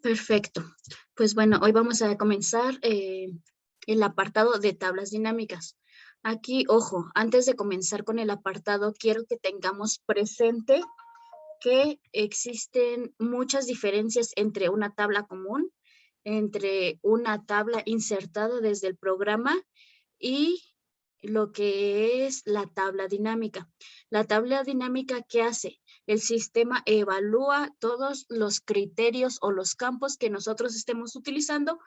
Perfecto. Pues bueno, hoy vamos a comenzar el apartado de tablas dinámicas. Aquí, ojo, antes de comenzar con el apartado, quiero que tengamos presente que existen muchas diferencias entre una tabla común, entre una tabla insertada desde el programa y lo que es la tabla dinámica. La tabla dinámica, ¿qué hace? El sistema evalúa todos los criterios o los campos que nosotros estemos utilizando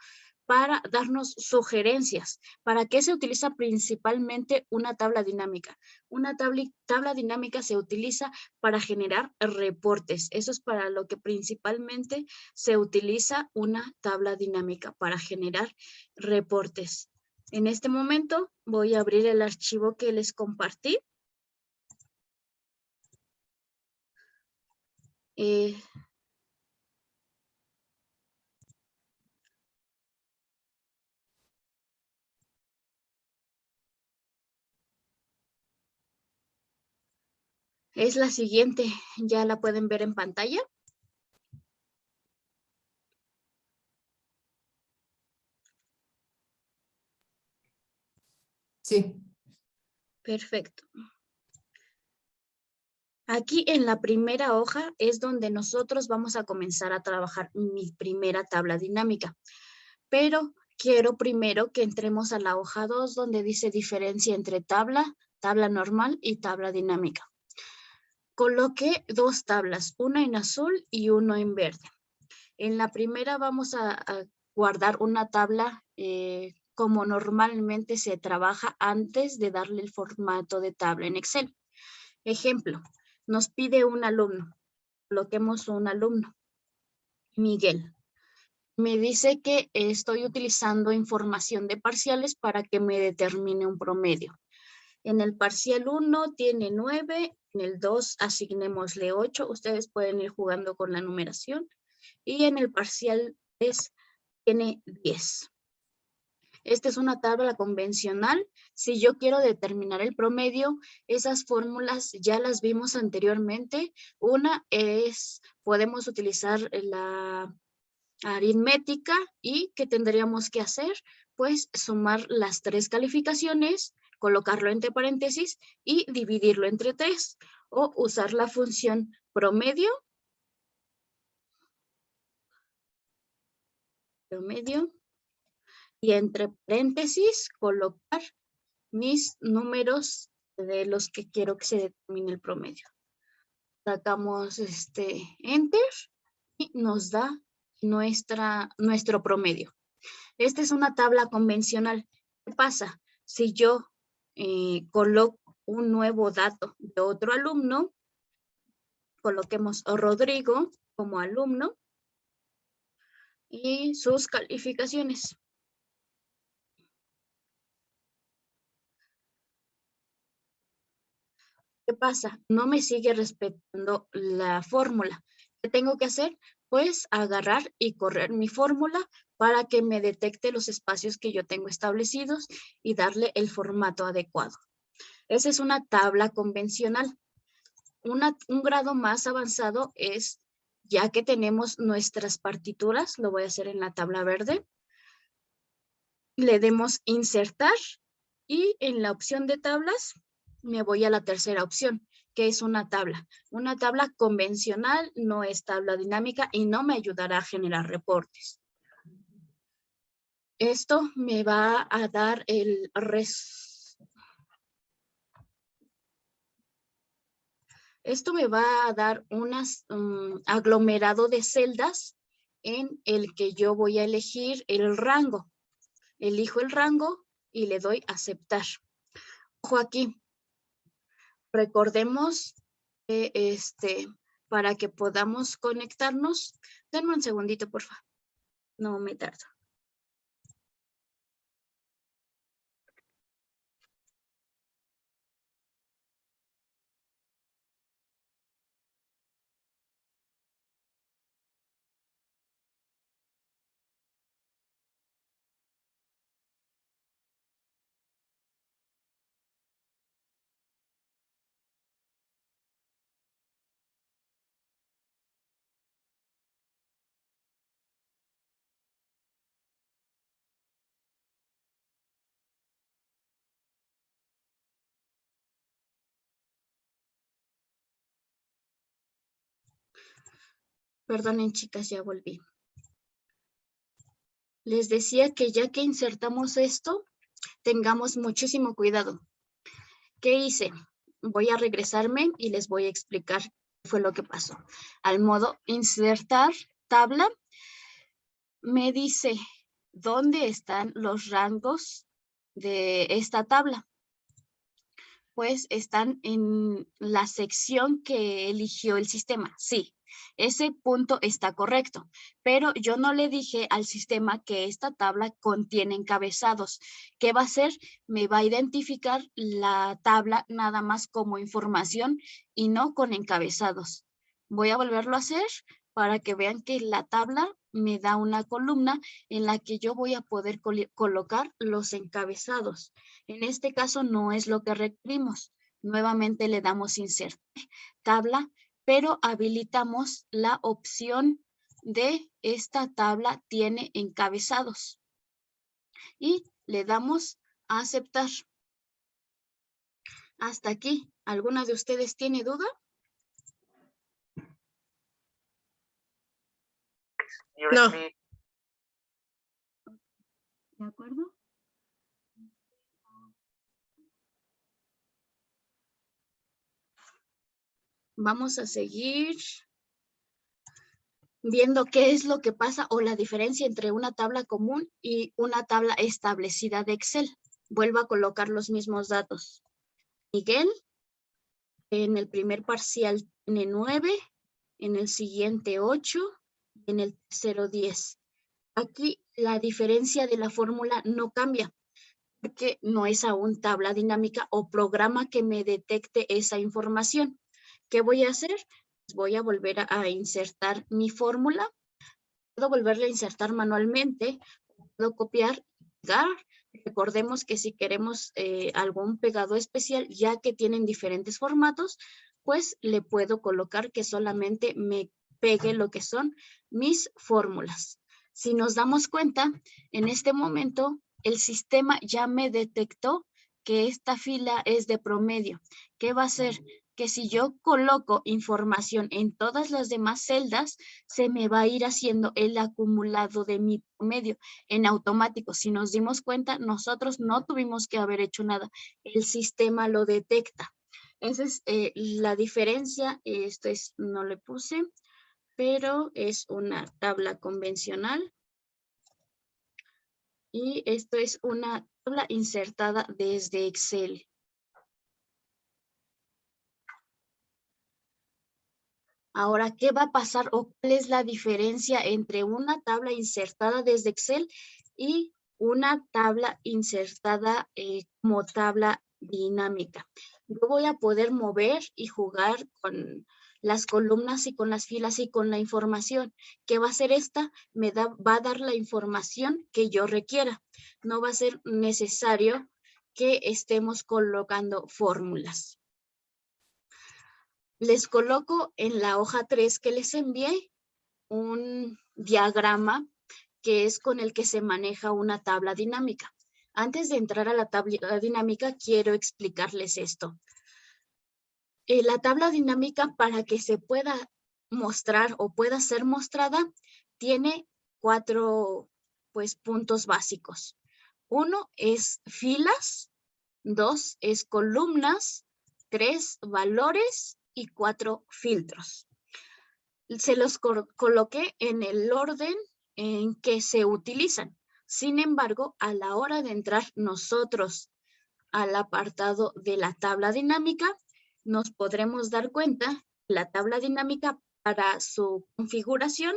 para darnos sugerencias. ¿Para qué se utiliza principalmente una tabla dinámica? Una tabla dinámica se utiliza para generar reportes. Eso es para lo que principalmente se utiliza una tabla dinámica, para generar reportes. En este momento voy a abrir el archivo que les compartí. Es la siguiente, ya la pueden ver en pantalla. Sí. Perfecto. Aquí en la primera hoja es donde nosotros vamos a comenzar a trabajar mi primera tabla dinámica. Pero quiero primero que entremos a la hoja 2 donde dice diferencia entre tabla, tabla normal y tabla dinámica. Coloqué dos tablas, una en azul y una en verde. En la primera vamos a guardar una tabla como normalmente se trabaja antes de darle el formato de tabla en Excel. Ejemplo, nos pide un alumno. Coloquemos un alumno, Miguel. Me dice que estoy utilizando información de parciales para que me determine un promedio. En el parcial 1 tiene 9, en el 2 asignémosle 8. Ustedes pueden ir jugando con la numeración. Y en el parcial 3 tiene 10. Esta es una tabla convencional. Si yo quiero determinar el promedio, esas fórmulas ya las vimos anteriormente. Una es, podemos utilizar la aritmética y ¿qué tendríamos que hacer? Pues sumar las tres calificaciones, colocarlo entre paréntesis y dividirlo entre 3. O usar la función promedio y entre paréntesis colocar mis números de los que quiero que se determine el promedio. Sacamos enter y nos da nuestro promedio. Esta es una tabla convencional. ¿Qué pasa? Si yo coloco un nuevo dato de otro alumno, coloquemos Rodrigo como alumno y sus calificaciones. ¿Qué pasa? No me sigue respetando la fórmula. ¿Qué tengo que hacer? Pues agarrar y correr mi fórmula para que me detecte los espacios que yo tengo establecidos y darle el formato adecuado. Esa es una tabla convencional. Un grado más avanzado es, ya que tenemos nuestras partituras, lo voy a hacer en la tabla verde, le demos insertar y en la opción de tablas me voy a la tercera opción, que es una tabla. Una tabla convencional, no es tabla dinámica y no me ayudará a generar reportes. Esto me va a dar el Esto me va a dar un aglomerado de celdas en el que yo voy a elegir el rango. Elijo el rango y le doy aceptar. Ojo aquí, recordemos que para que podamos conectarnos, denme un segundito, por favor. No me tardo. Perdonen, chicas, ya volví. Les decía que ya que insertamos esto, tengamos muchísimo cuidado. ¿Qué hice? Voy a regresarme y les voy a explicar qué fue lo que pasó. Al modo insertar tabla, me dice dónde están los rangos de esta tabla. Pues están en la sección que eligió el sistema. Sí, ese punto está correcto, pero yo no le dije al sistema que esta tabla contiene encabezados. ¿Qué va a hacer? Me va a identificar la tabla nada más como información y no con encabezados. Voy a volverlo a hacer para que vean que la tabla me da una columna en la que yo voy a poder colocar los encabezados. En este caso no es lo que requerimos. Nuevamente le damos insert tabla, pero habilitamos la opción de esta tabla tiene encabezados. Y le damos a aceptar. Hasta aquí. ¿Alguna de ustedes tiene duda? No. ¿De acuerdo? Vamos a seguir viendo qué es lo que pasa o la diferencia entre una tabla común y una tabla establecida de Excel. Vuelvo a colocar los mismos datos. Miguel, en el primer parcial tiene 9, en el siguiente 8 y en el tercero 10. Aquí la diferencia de la fórmula no cambia porque no es aún tabla dinámica o programa que me detecte esa información. ¿Qué voy a hacer? Voy a volver a insertar mi fórmula. Puedo volverla a insertar manualmente, puedo copiar y pegar. Recordemos que si queremos algún pegado especial, ya que tienen diferentes formatos, pues le puedo colocar que solamente me pegue lo que son mis fórmulas. Si nos damos cuenta, en este momento el sistema ya me detectó que esta fila es de promedio. ¿Qué va a hacer? Que si yo coloco información en todas las demás celdas, se me va a ir haciendo el acumulado de mi promedio en automático. Si nos dimos cuenta, nosotros no tuvimos que haber hecho nada. El sistema lo detecta. Esa es la diferencia. Esto es, no le puse, pero es una tabla convencional. Y esto es una tabla insertada desde Excel. Ahora, ¿qué va a pasar o cuál es la diferencia entre una tabla insertada desde Excel y una tabla insertada como tabla dinámica? Yo voy a poder mover y jugar con las columnas y con las filas y con la información. ¿Qué va a hacer esta? Va a dar la información que yo requiera. No va a ser necesario que estemos colocando fórmulas. Les coloco en la hoja 3 que les envié un diagrama que es con el que se maneja una tabla dinámica. Antes de entrar a la tabla dinámica, quiero explicarles esto. La tabla dinámica, para que se pueda mostrar o pueda ser mostrada, tiene 4 puntos básicos. 1 es filas, 2 es columnas, 3 valores y 4 filtros. Se los coloqué en el orden en que se utilizan. Sin embargo, a la hora de entrar nosotros al apartado de la tabla dinámica, nos podremos dar cuenta que la tabla dinámica para su configuración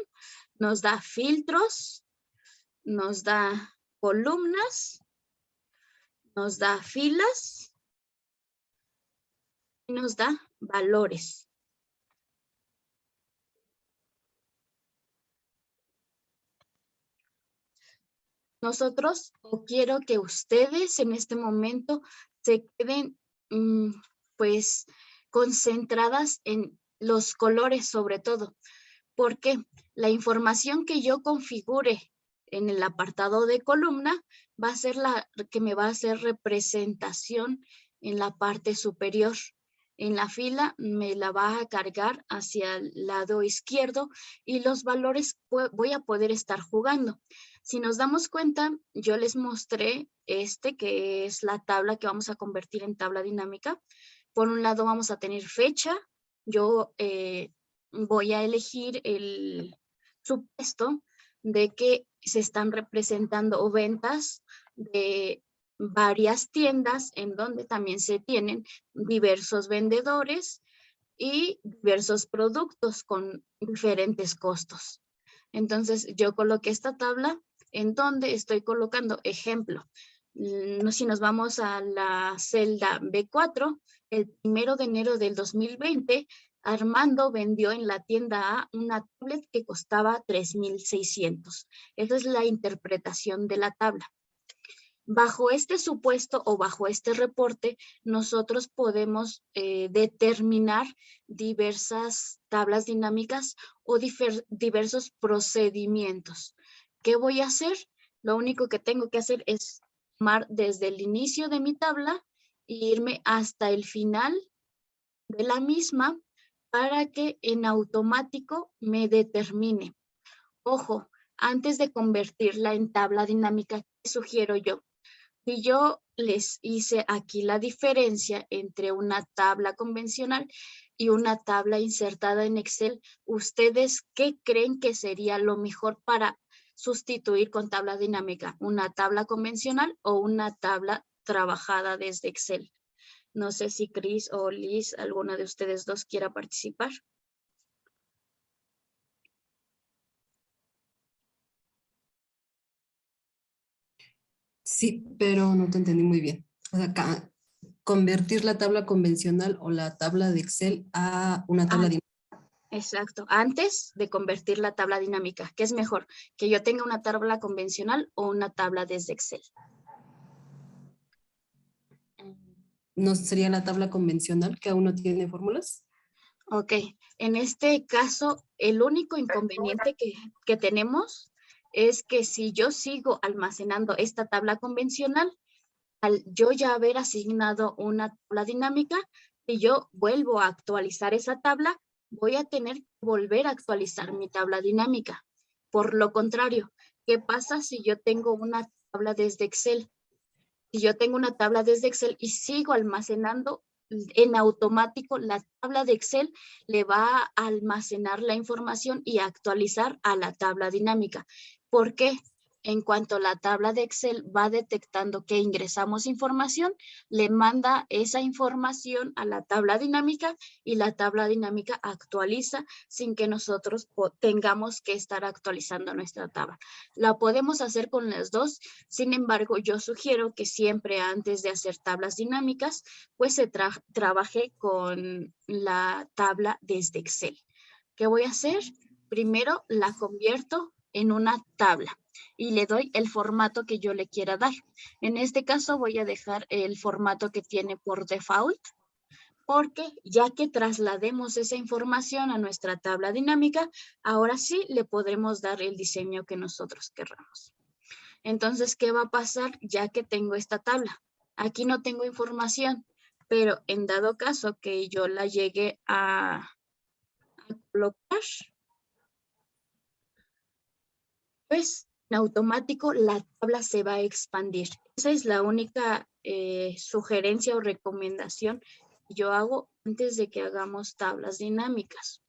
nos da filtros, nos da columnas, nos da filas y nos da valores. Nosotros, o quiero que ustedes en este momento se queden pues concentradas en los colores sobre todo, porque la información que yo configure en el apartado de columna va a ser la que me va a hacer representación en la parte superior. en la fila me la va a cargar hacia el lado izquierdo y los valores voy a poder estar jugando. Si nos damos cuenta, yo les mostré que es la tabla que vamos a convertir en tabla dinámica. Por un lado vamos a tener fecha. Yo voy a elegir el supuesto de que se están representando ventas de varias tiendas en donde también se tienen diversos vendedores y diversos productos con diferentes costos. Entonces yo coloqué esta tabla en donde estoy colocando ejemplo. Si nos vamos a la celda B4, el 1 de enero del 2020, Armando vendió en la tienda A una tablet que costaba 3,600. Esa es la interpretación de la tabla. Bajo este supuesto o bajo este reporte, nosotros podemos determinar diversas tablas dinámicas o diversos procedimientos. ¿Qué voy a hacer? Lo único que tengo que hacer es tomar desde el inicio de mi tabla e irme hasta el final de la misma para que en automático me determine. Ojo, antes de convertirla en tabla dinámica, ¿qué sugiero yo? Si yo les hice aquí la diferencia entre una tabla convencional y una tabla insertada en Excel, ¿ustedes qué creen que sería lo mejor para sustituir con tabla dinámica? ¿Una tabla convencional o una tabla trabajada desde Excel? No sé si Chris o Liz, alguna de ustedes dos quiera participar. Sí, pero no te entendí muy bien. O sea, convertir la tabla convencional o la tabla de Excel a una tabla dinámica. Exacto, antes de convertir la tabla dinámica. ¿Qué es mejor? ¿Que yo tenga una tabla convencional o una tabla desde Excel? ¿No sería la tabla convencional que aún no tiene fórmulas? Ok, en este caso, el único inconveniente que tenemos es que si yo sigo almacenando esta tabla convencional, al yo ya haber asignado una tabla dinámica, si yo vuelvo a actualizar esa tabla, voy a tener que volver a actualizar mi tabla dinámica. Por lo contrario, ¿qué pasa si yo tengo una tabla desde Excel? Si yo tengo una tabla desde Excel y sigo almacenando en automático, la tabla de Excel le va a almacenar la información y actualizar a la tabla dinámica. ¿Por qué? En cuanto la tabla de Excel va detectando que ingresamos información, le manda esa información a la tabla dinámica y la tabla dinámica actualiza sin que nosotros tengamos que estar actualizando nuestra tabla. La podemos hacer con las dos. Sin embargo, yo sugiero que siempre antes de hacer tablas dinámicas, pues se trabaje con la tabla desde Excel. ¿Qué voy a hacer? Primero la convierto en una tabla y le doy el formato que yo le quiera dar. En este caso voy a dejar el formato que tiene por default, porque ya que traslademos esa información a nuestra tabla dinámica, ahora sí le podremos dar el diseño que nosotros querramos. Entonces, ¿qué va a pasar ya que tengo esta tabla? Aquí no tengo información, pero en dado caso que yo la llegue a colocar, pues en automático la tabla se va a expandir. Esa es la única sugerencia o recomendación que yo hago antes de que hagamos tablas dinámicas.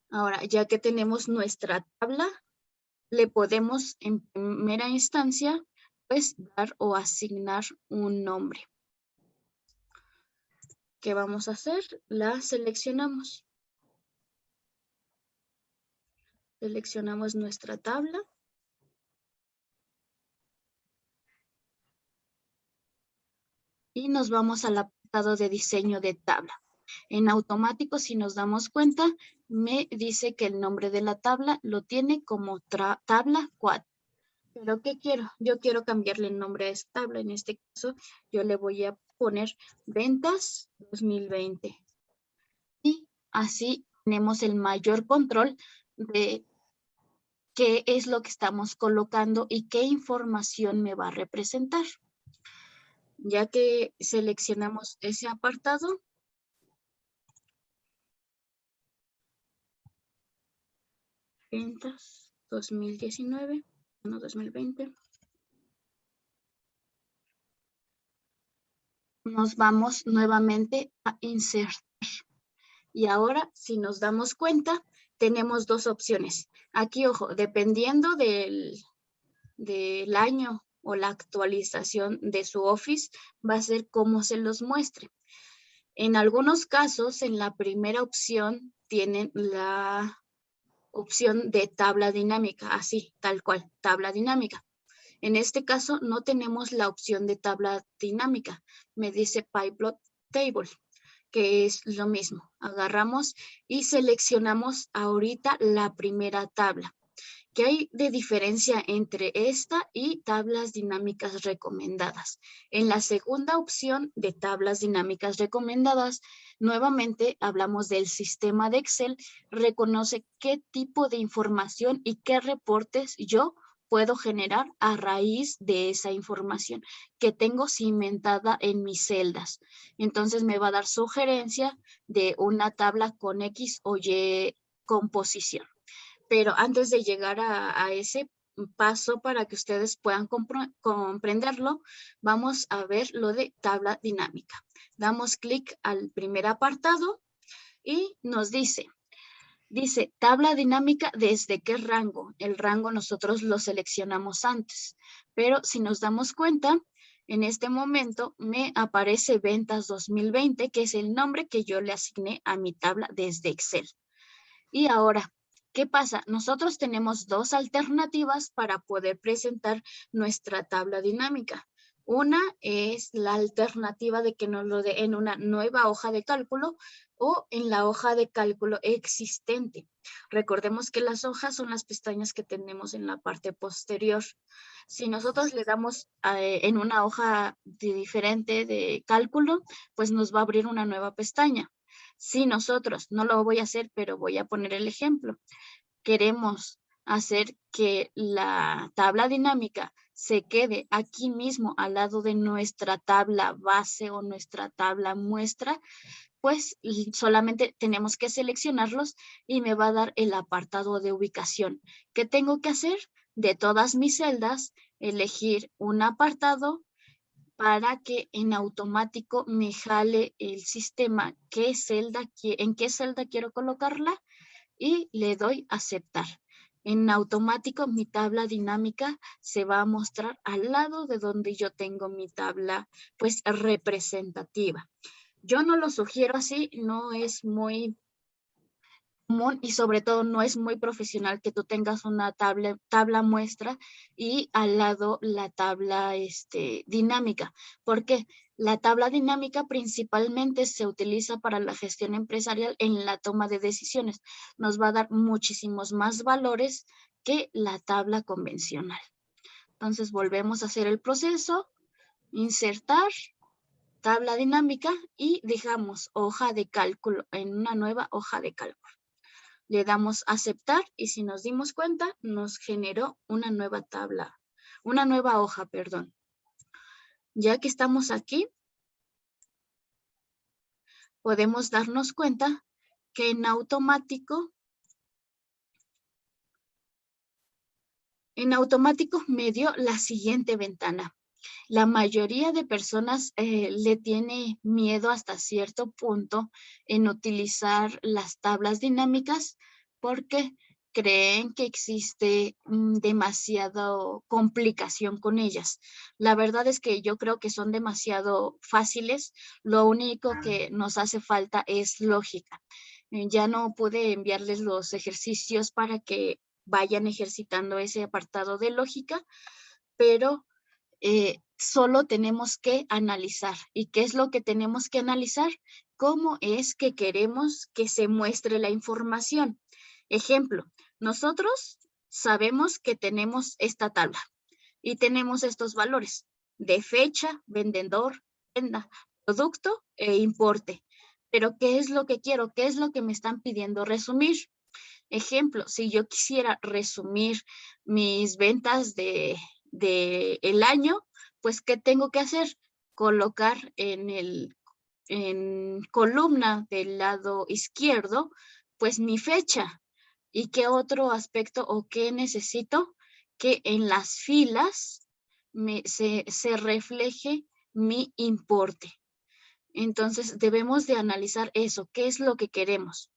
Ahora, ya que tenemos nuestra tabla, le podemos en primera instancia pues dar o asignar un nombre. ¿Qué vamos a hacer? La seleccionamos. Seleccionamos nuestra tabla. Y nos vamos al apartado de diseño de tabla. En automático, si nos damos cuenta, me dice que el nombre de la tabla lo tiene como tabla 4. ¿Pero qué quiero? Yo quiero cambiarle el nombre a esta tabla. En este caso, yo le voy a poner ventas 2020. Y así tenemos el mayor control de qué es lo que estamos colocando y qué información me va a representar. Ya que seleccionamos ese apartado, ventas 2019, no 2020. Nos vamos nuevamente a Insert. Y ahora, si nos damos cuenta, tenemos dos opciones. Aquí, ojo, dependiendo del año o la actualización de su Office, va a ser cómo se los muestre. En algunos casos, en la primera opción, tienen la opción de tabla dinámica, así, tal cual, tabla dinámica. En este caso, no tenemos la opción de tabla dinámica. Me dice Pivot Table, que es lo mismo. Agarramos y seleccionamos ahorita la primera tabla. ¿Qué hay de diferencia entre esta y tablas dinámicas recomendadas? En la segunda opción de tablas dinámicas recomendadas, nuevamente hablamos del sistema de Excel, reconoce qué tipo de información y qué reportes yo puedo generar a raíz de esa información que tengo cimentada en mis celdas. Entonces me va a dar sugerencia de una tabla con X o Y composición. Pero antes de llegar a ese paso para que ustedes puedan comprenderlo, vamos a ver lo de tabla dinámica. Damos clic al primer apartado y nos dice tabla dinámica desde qué rango. El rango nosotros lo seleccionamos antes, pero si nos damos cuenta, en este momento me aparece ventas 2020, que es el nombre que yo le asigné a mi tabla desde Excel. Y ahora, ¿qué pasa? Nosotros tenemos dos alternativas para poder presentar nuestra tabla dinámica. Una es la alternativa de que nos lo dé en una nueva hoja de cálculo o en la hoja de cálculo existente. Recordemos que las hojas son las pestañas que tenemos en la parte posterior. Si nosotros le damos en una hoja diferente de cálculo, pues nos va a abrir una nueva pestaña. Si nosotros, no lo voy a hacer, pero voy a poner el ejemplo, queremos hacer que la tabla dinámica se quede aquí mismo al lado de nuestra tabla base o nuestra tabla muestra, pues solamente tenemos que seleccionarlos y me va a dar el apartado de ubicación. ¿Qué tengo que hacer? De todas mis celdas, elegir un apartado para que en automático me jale el sistema en qué celda quiero colocarla y le doy aceptar. En automático mi tabla dinámica se va a mostrar al lado de donde yo tengo mi tabla pues representativa. Yo no lo sugiero así, no es muy común y sobre todo no es muy profesional que tú tengas una tabla muestra y al lado la tabla dinámica. ¿Por qué? La tabla dinámica principalmente se utiliza para la gestión empresarial en la toma de decisiones. Nos va a dar muchísimos más valores que la tabla convencional. Entonces volvemos a hacer el proceso, insertar, tabla dinámica y dejamos hoja de cálculo en una nueva hoja de cálculo. Le damos aceptar y si nos dimos cuenta, nos generó una nueva tabla, una nueva hoja, perdón. Ya que estamos aquí, podemos darnos cuenta que en automático me dio la siguiente ventana. La mayoría de personas le tiene miedo hasta cierto punto en utilizar las tablas dinámicas porque creen que existe demasiada complicación con ellas. La verdad es que yo creo que son demasiado fáciles. Lo único que nos hace falta es lógica. Ya no pude enviarles los ejercicios para que vayan ejercitando ese apartado de lógica, pero solo tenemos que analizar. ¿Y qué es lo que tenemos que analizar? ¿Cómo es que queremos que se muestre la información? Ejemplo, nosotros sabemos que tenemos esta tabla y tenemos estos valores de fecha, vendedor, venda, producto e importe. Pero ¿qué es lo que quiero? ¿Qué es lo que me están pidiendo resumir? Ejemplo, si yo quisiera resumir mis ventas de el año, pues ¿qué tengo que hacer? colocar en columna del lado izquierdo, pues mi fecha. ¿Y qué otro aspecto o qué necesito? Que en las filas se refleje mi importe. Entonces debemos de analizar eso, qué es lo que queremos.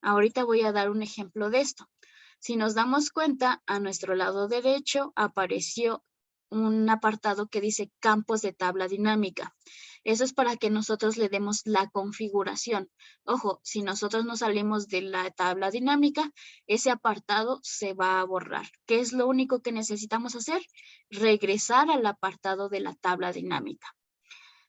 Ahorita voy a dar un ejemplo de esto. Si nos damos cuenta, a nuestro lado derecho apareció un apartado que dice campos de tabla dinámica. Eso es para que nosotros le demos la configuración. Ojo, si nosotros nos salimos de la tabla dinámica, ese apartado se va a borrar. ¿Qué es lo único que necesitamos hacer? Regresar al apartado de la tabla dinámica.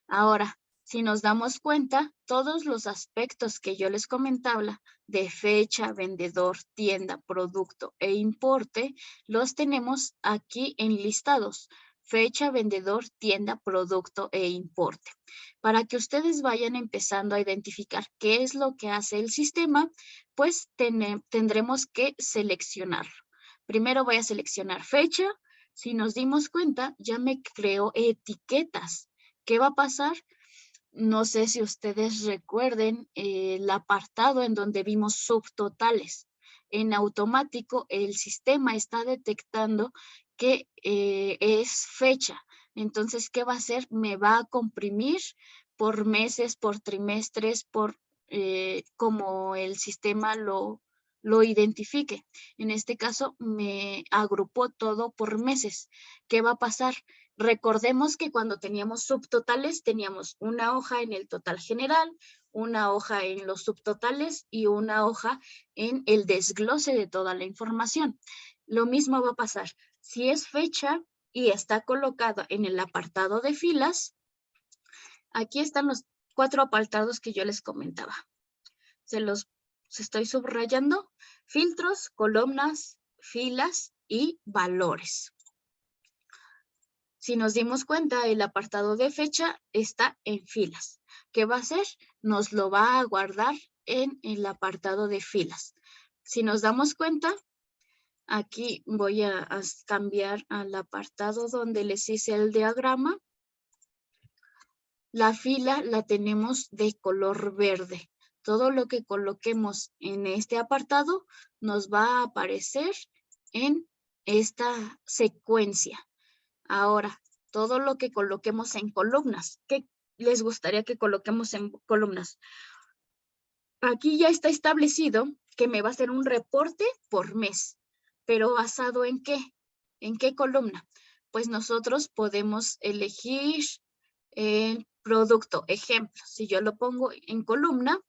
Ahora, si nos damos cuenta, todos los aspectos que yo les comentaba de fecha, vendedor, tienda, producto e importe, los tenemos aquí enlistados. Fecha, vendedor, tienda, producto e importe. Para que ustedes vayan empezando a identificar qué es lo que hace el sistema, pues tendremos que seleccionarlo. Primero voy a seleccionar fecha. Si nos dimos cuenta, ya me creó etiquetas. ¿Qué va a pasar? No sé si ustedes recuerden el apartado en donde vimos subtotales. En automático, el sistema está detectando que es fecha. Entonces, ¿qué va a hacer? Me va a comprimir por meses, por trimestres, como el sistema lo identifique. En este caso, me agrupó todo por meses. ¿Qué va a pasar? Recordemos que cuando teníamos subtotales, teníamos una hoja en el total general, una hoja en los subtotales y una hoja en el desglose de toda la información. Lo mismo va a pasar. Si es fecha y está colocada en el apartado de filas, aquí están los 4 apartados que yo les comentaba. Se los estoy subrayando: filtros, columnas, filas y valores. Si nos dimos cuenta, el apartado de fecha está en filas. ¿Qué va a hacer? Nos lo va a guardar en el apartado de filas. Si nos damos cuenta, aquí voy a cambiar al apartado donde les hice el diagrama. La fila la tenemos de color verde. Todo lo que coloquemos en este apartado nos va a aparecer en esta secuencia. Ahora, todo lo que coloquemos en columnas. ¿Qué les gustaría que coloquemos en columnas? Aquí ya está establecido que me va a hacer un reporte por mes. ¿Pero basado en qué? ¿En qué columna? Pues nosotros podemos elegir el producto. Ejemplo, si yo lo pongo en columna,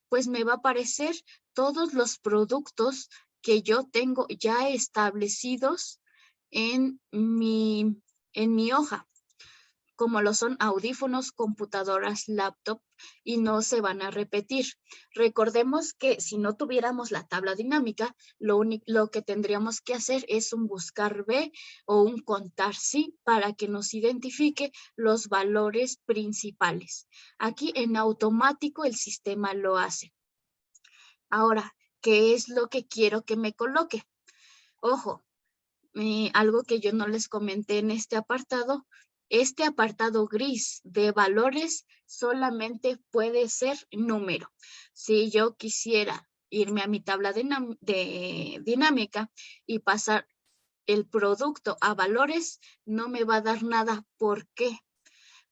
pues me va a aparecer todos los productos que yo tengo ya establecidos en mi hoja, como lo son audífonos, computadoras, laptop, y no se van a repetir. Recordemos que si no tuviéramos la tabla dinámica, lo que tendríamos que hacer es un buscar B o un contar sí para que nos identifique los valores principales. Aquí en automático el sistema lo hace. Ahora, ¿qué es lo que quiero que me coloque? Ojo, algo que yo no les comenté en este apartado gris de valores solamente puede ser número. Si yo quisiera irme a mi tabla de dinámica y pasar el producto a valores, no me va a dar nada. ¿Por qué?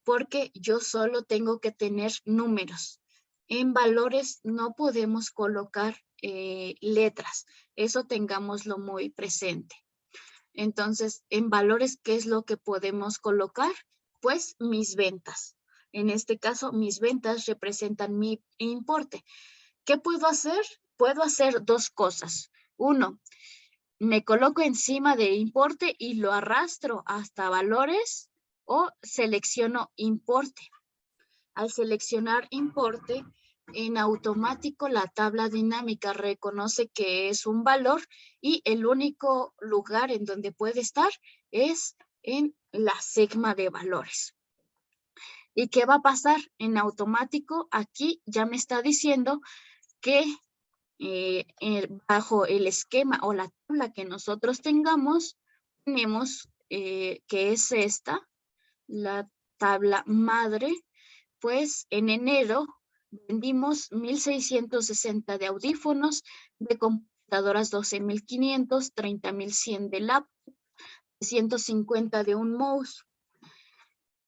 Porque yo solo tengo que tener números. En valores no podemos colocar letras. Eso tengámoslo muy presente. Entonces, en valores, ¿qué es lo que podemos colocar? Pues mis ventas. En este caso, mis ventas representan mi importe. ¿Qué puedo hacer? Puedo hacer dos cosas. Uno, me coloco encima de importe y lo arrastro hasta valores, o selecciono importe. Al seleccionar importe, en automático la tabla dinámica reconoce que es un valor y el único lugar en donde puede estar es en la sigma de valores. ¿Y qué va a pasar? En automático aquí ya me está diciendo que bajo el esquema o la tabla que nosotros tengamos, tenemos que es esta, la tabla madre, pues en enero vendimos 1,660 de audífonos, de computadoras 12,500, 30,100 de laptop, 150 de un mouse.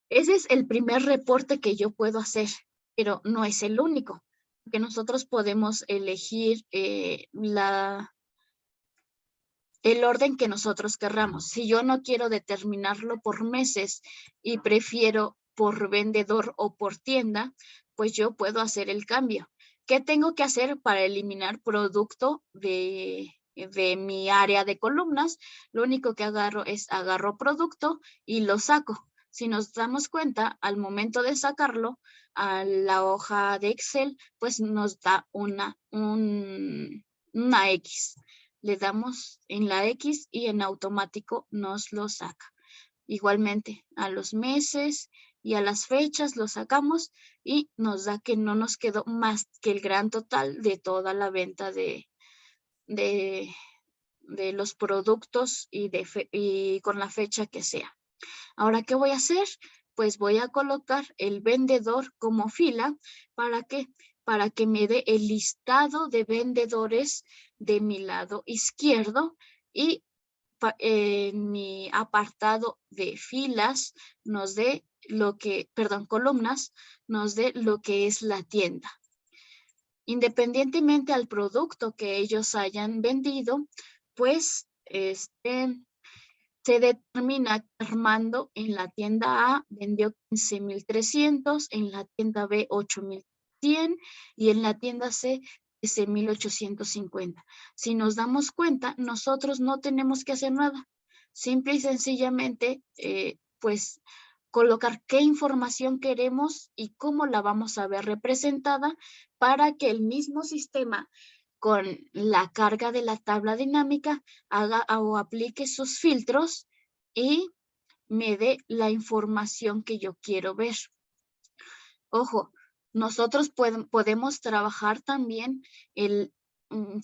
Ese es el primer reporte que yo puedo hacer, pero no es el único, porque nosotros podemos elegir el orden que nosotros querramos. Si yo no quiero determinarlo por meses y prefiero por vendedor o por tienda, pues yo puedo hacer el cambio. ¿Qué tengo que hacer para eliminar producto de mi área de columnas? Lo único que agarro producto y lo saco. Si nos damos cuenta, al momento de sacarlo a la hoja de Excel, pues nos da una X. Le damos en la X y en automático nos lo saca. Igualmente, a los meses y a las fechas lo sacamos y nos da que no nos quedó más que el gran total de toda la venta de los productos y con la fecha que sea. Ahora, ¿qué voy a hacer? Pues voy a colocar el vendedor como fila. ¿Para qué? Para que me dé el listado de vendedores de mi lado izquierdo y en mi apartado de filas nos dé columnas, nos dé lo que es la tienda. Independientemente al producto que ellos hayan vendido, pues se determina que Armando en la tienda A vendió 15,300, en la tienda B 8,100 y en la tienda C 13,850. Si nos damos cuenta, nosotros no tenemos que hacer nada. Simple y sencillamente, pues colocar qué información queremos y cómo la vamos a ver representada para que el mismo sistema con la carga de la tabla dinámica haga o aplique sus filtros y me dé la información que yo quiero ver. Ojo, nosotros podemos trabajar también el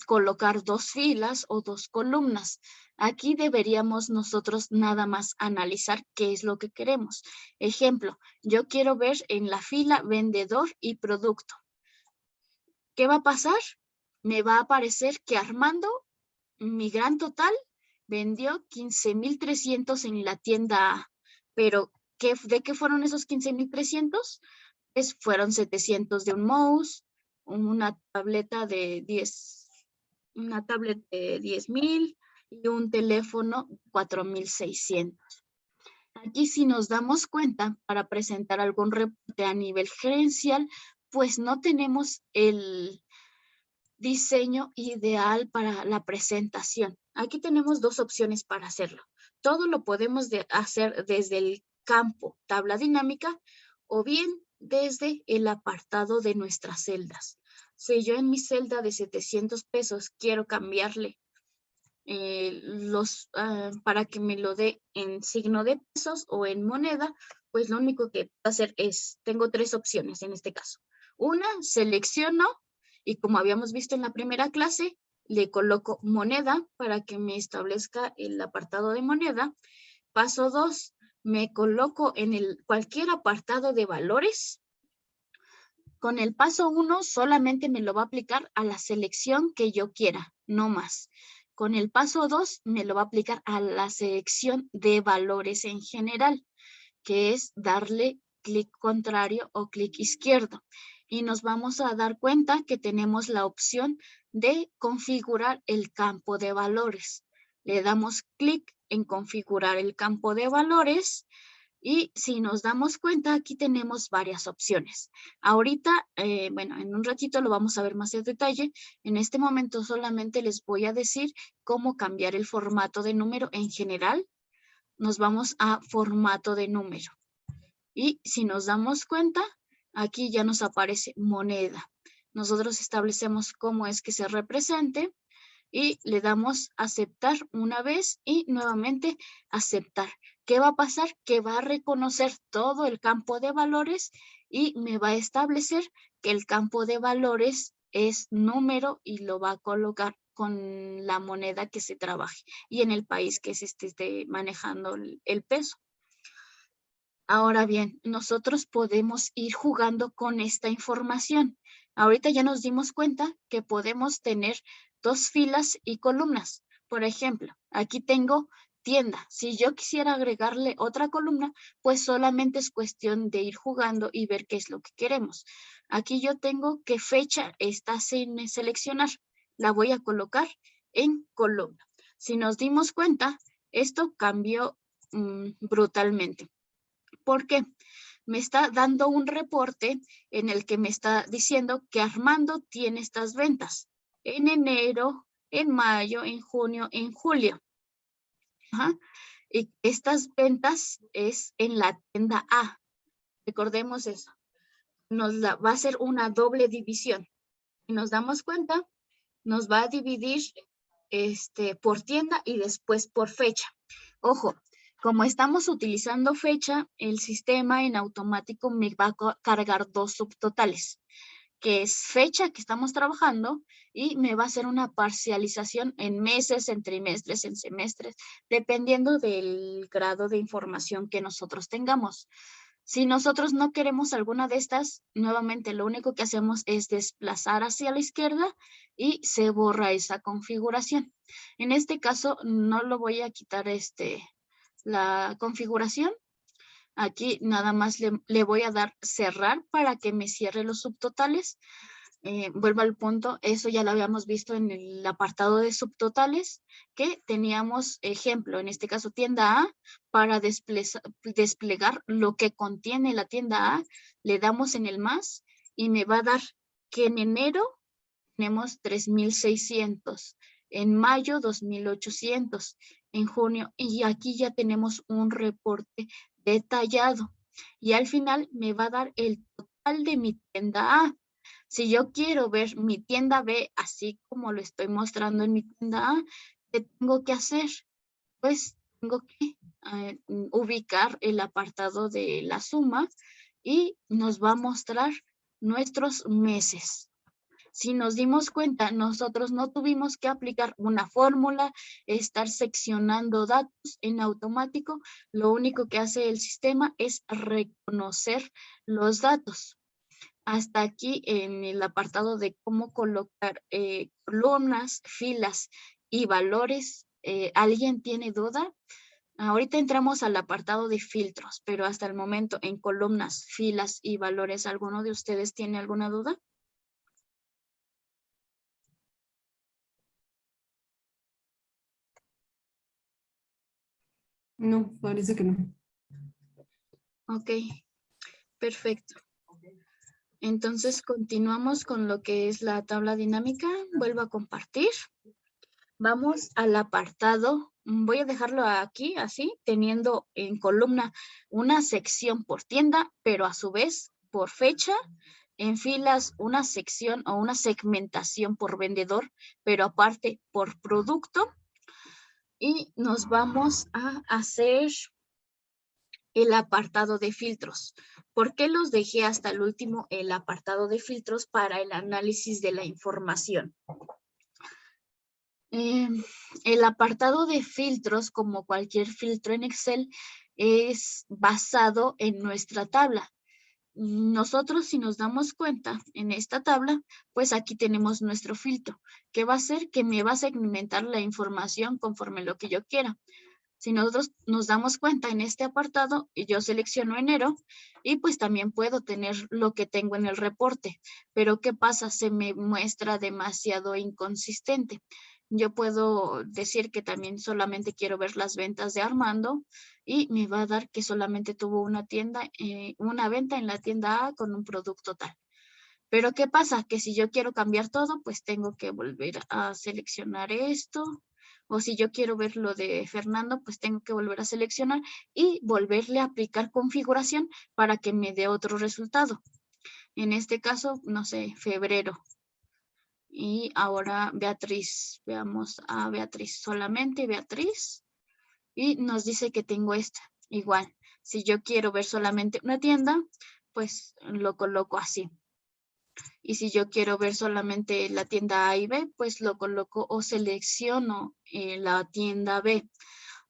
colocar 2 filas o 2 columnas. Aquí deberíamos nosotros nada más analizar qué es lo que queremos. Ejemplo, yo quiero ver en la fila vendedor y producto. ¿Qué va a pasar? Me va a aparecer que Armando, mi gran total, vendió 15,300 en la tienda A. Pero, ¿de qué fueron esos 15,300? Pues fueron 700 de un mouse, una tableta de 10,000 y un teléfono 4,600. Aquí si nos damos cuenta, para presentar algún reporte a nivel gerencial, pues no tenemos el diseño ideal para la presentación. Aquí tenemos 2 opciones para hacerlo. Todo lo podemos hacer desde el campo tabla dinámica o bien desde el apartado de nuestras celdas. Si yo en mi celda de 700 pesos quiero cambiarle para que me lo dé en signo de pesos o en moneda, pues lo único que puedo hacer es, tengo 3 opciones en este caso. Una, selecciono y como habíamos visto en la primera clase, le coloco moneda para que me establezca el apartado de moneda. Paso 2, me coloco en cualquier apartado de valores. Con el paso 1 solamente me lo va a aplicar a la selección que yo quiera, no más. Con el paso 2 me lo va a aplicar a la selección de valores en general, que es darle clic contrario o clic izquierdo. Y nos vamos a dar cuenta que tenemos la opción de configurar el campo de valores. Le damos clic en configurar el campo de valores y si nos damos cuenta, aquí tenemos varias opciones. Ahorita, bueno, en un ratito lo vamos a ver más en detalle. En este momento solamente les voy a decir cómo cambiar el formato de número en general. Nos vamos a formato de número. Y si nos damos cuenta, aquí ya nos aparece moneda. Nosotros establecemos cómo es que se represente y le damos aceptar una vez y nuevamente aceptar. ¿Qué va a pasar? Que va a reconocer todo el campo de valores y me va a establecer que el campo de valores es número y lo va a colocar con la moneda que se trabaje y en el país que se esté manejando el peso. Ahora bien, nosotros podemos ir jugando con esta información. Ahorita ya nos dimos cuenta que podemos tener 2 filas y columnas. Por ejemplo, aquí tengo tienda. Si yo quisiera agregarle otra columna, pues solamente es cuestión de ir jugando y ver qué es lo que queremos. Aquí yo tengo qué fecha está sin seleccionar. La voy a colocar en columna. Si nos dimos cuenta, esto cambió brutalmente. ¿Por qué? Me está dando un reporte en el que me está diciendo que Armando tiene estas ventas en enero, en mayo, en junio, en julio. Ajá. Y estas ventas es en la tienda A. Recordemos eso. Va a ser una doble división. Si nos damos cuenta, nos va a dividir por tienda y después por fecha. Ojo, como estamos utilizando fecha, el sistema en automático me va a cargar 2 subtotales, que es fecha que estamos trabajando y me va a hacer una parcialización en meses, en trimestres, en semestres, dependiendo del grado de información que nosotros tengamos. Si nosotros no queremos alguna de estas, nuevamente lo único que hacemos es desplazar hacia la izquierda y se borra esa configuración. En este caso no lo voy a quitar la configuración. Aquí nada más le voy a dar cerrar para que me cierre los subtotales. Vuelvo al punto, eso ya lo habíamos visto en el apartado de subtotales, que teníamos ejemplo, en este caso tienda A, para desplegar lo que contiene la tienda A, le damos en el más y me va a dar que en enero tenemos 3,600, en mayo 2,800, en junio, y aquí ya tenemos un reporte detallado. Y al final me va a dar el total de mi tienda A. Si yo quiero ver mi tienda B así como lo estoy mostrando en mi tienda A, ¿qué tengo que hacer? Pues tengo que ubicar el apartado de la suma y nos va a mostrar nuestros meses. Si nos dimos cuenta, nosotros no tuvimos que aplicar una fórmula, estar seccionando datos en automático. Lo único que hace el sistema es reconocer los datos. Hasta aquí en el apartado de cómo colocar columnas, filas y valores. ¿Alguien tiene duda? Ahorita entramos al apartado de filtros, pero hasta el momento en columnas, filas y valores, ¿alguno de ustedes tiene alguna duda? No, parece que no. Ok, perfecto. Entonces continuamos con lo que es la tabla dinámica. Vuelvo a compartir. Vamos al apartado. Voy a dejarlo aquí así, teniendo en columna una sección por tienda, pero a su vez por fecha. En filas una sección o una segmentación por vendedor, pero aparte por producto. Y nos vamos a hacer el apartado de filtros. ¿Por qué los dejé hasta el último el apartado de filtros? Para el análisis de la información. El apartado de filtros, como cualquier filtro en Excel, es basado en nuestra tabla. Nosotros, si nos damos cuenta en esta tabla, pues aquí tenemos nuestro filtro, que va a ser que me va a segmentar la información conforme lo que yo quiera. Si nosotros nos damos cuenta en este apartado, yo selecciono enero y pues también puedo tener lo que tengo en el reporte. Pero ¿qué pasa? Se me muestra demasiado inconsistente. Yo puedo decir que también solamente quiero ver las ventas de Armando y me va a dar que solamente tuvo una venta en la tienda A con un producto tal. Pero ¿qué pasa? Que si yo quiero cambiar todo, pues tengo que volver a seleccionar esto. O si yo quiero ver lo de Fernando, pues tengo que volver a seleccionar y volverle a aplicar configuración para que me dé otro resultado. En este caso, no sé, febrero. Y ahora Beatriz. Veamos a Beatriz. Solamente Beatriz. Y nos dice que tengo esta. Igual, si yo quiero ver solamente una tienda, pues lo coloco así. Y si yo quiero ver solamente la tienda A y B, pues lo coloco o selecciono la tienda B.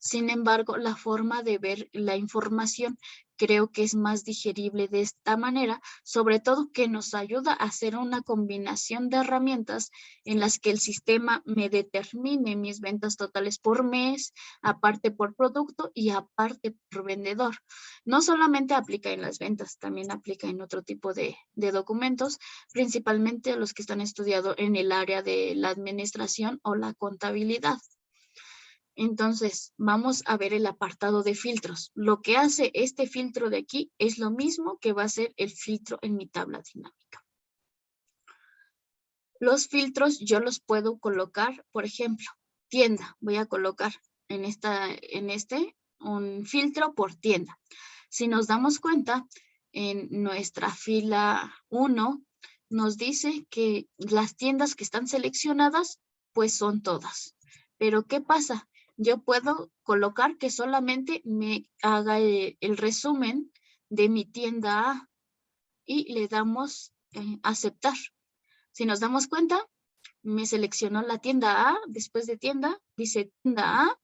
Sin embargo, la forma de ver la información creo que es más digerible de esta manera, sobre todo que nos ayuda a hacer una combinación de herramientas en las que el sistema me determine mis ventas totales por mes, aparte por producto y aparte por vendedor. No solamente aplica en las ventas, también aplica en otro tipo de documentos, principalmente los que están estudiados en el área de la administración o la contabilidad. Entonces, vamos a ver el apartado de filtros. Lo que hace este filtro de aquí es lo mismo que va a hacer el filtro en mi tabla dinámica. Los filtros yo los puedo colocar, por ejemplo, tienda. Voy a colocar en un filtro por tienda. Si nos damos cuenta, en nuestra fila 1 nos dice que las tiendas que están seleccionadas, pues son todas. Pero ¿qué pasa? Yo puedo colocar que solamente me haga el resumen de mi tienda A y le damos aceptar. Si nos damos cuenta, me seleccionó la tienda A, después de tienda, dice tienda A,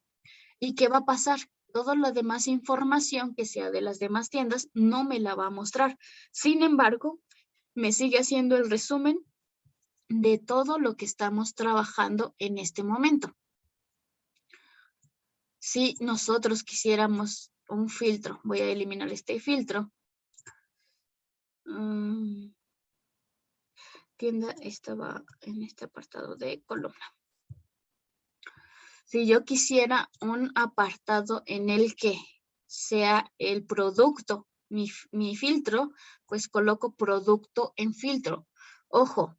¿y qué va a pasar? Toda la demás información que sea de las demás tiendas no me la va a mostrar. Sin embargo, me sigue haciendo el resumen de todo lo que estamos trabajando en este momento. Si nosotros quisiéramos un filtro, voy a eliminar este filtro. Tienda estaba en este apartado de columna. Si yo quisiera un apartado en el que sea el producto, mi filtro, pues coloco producto en filtro. Ojo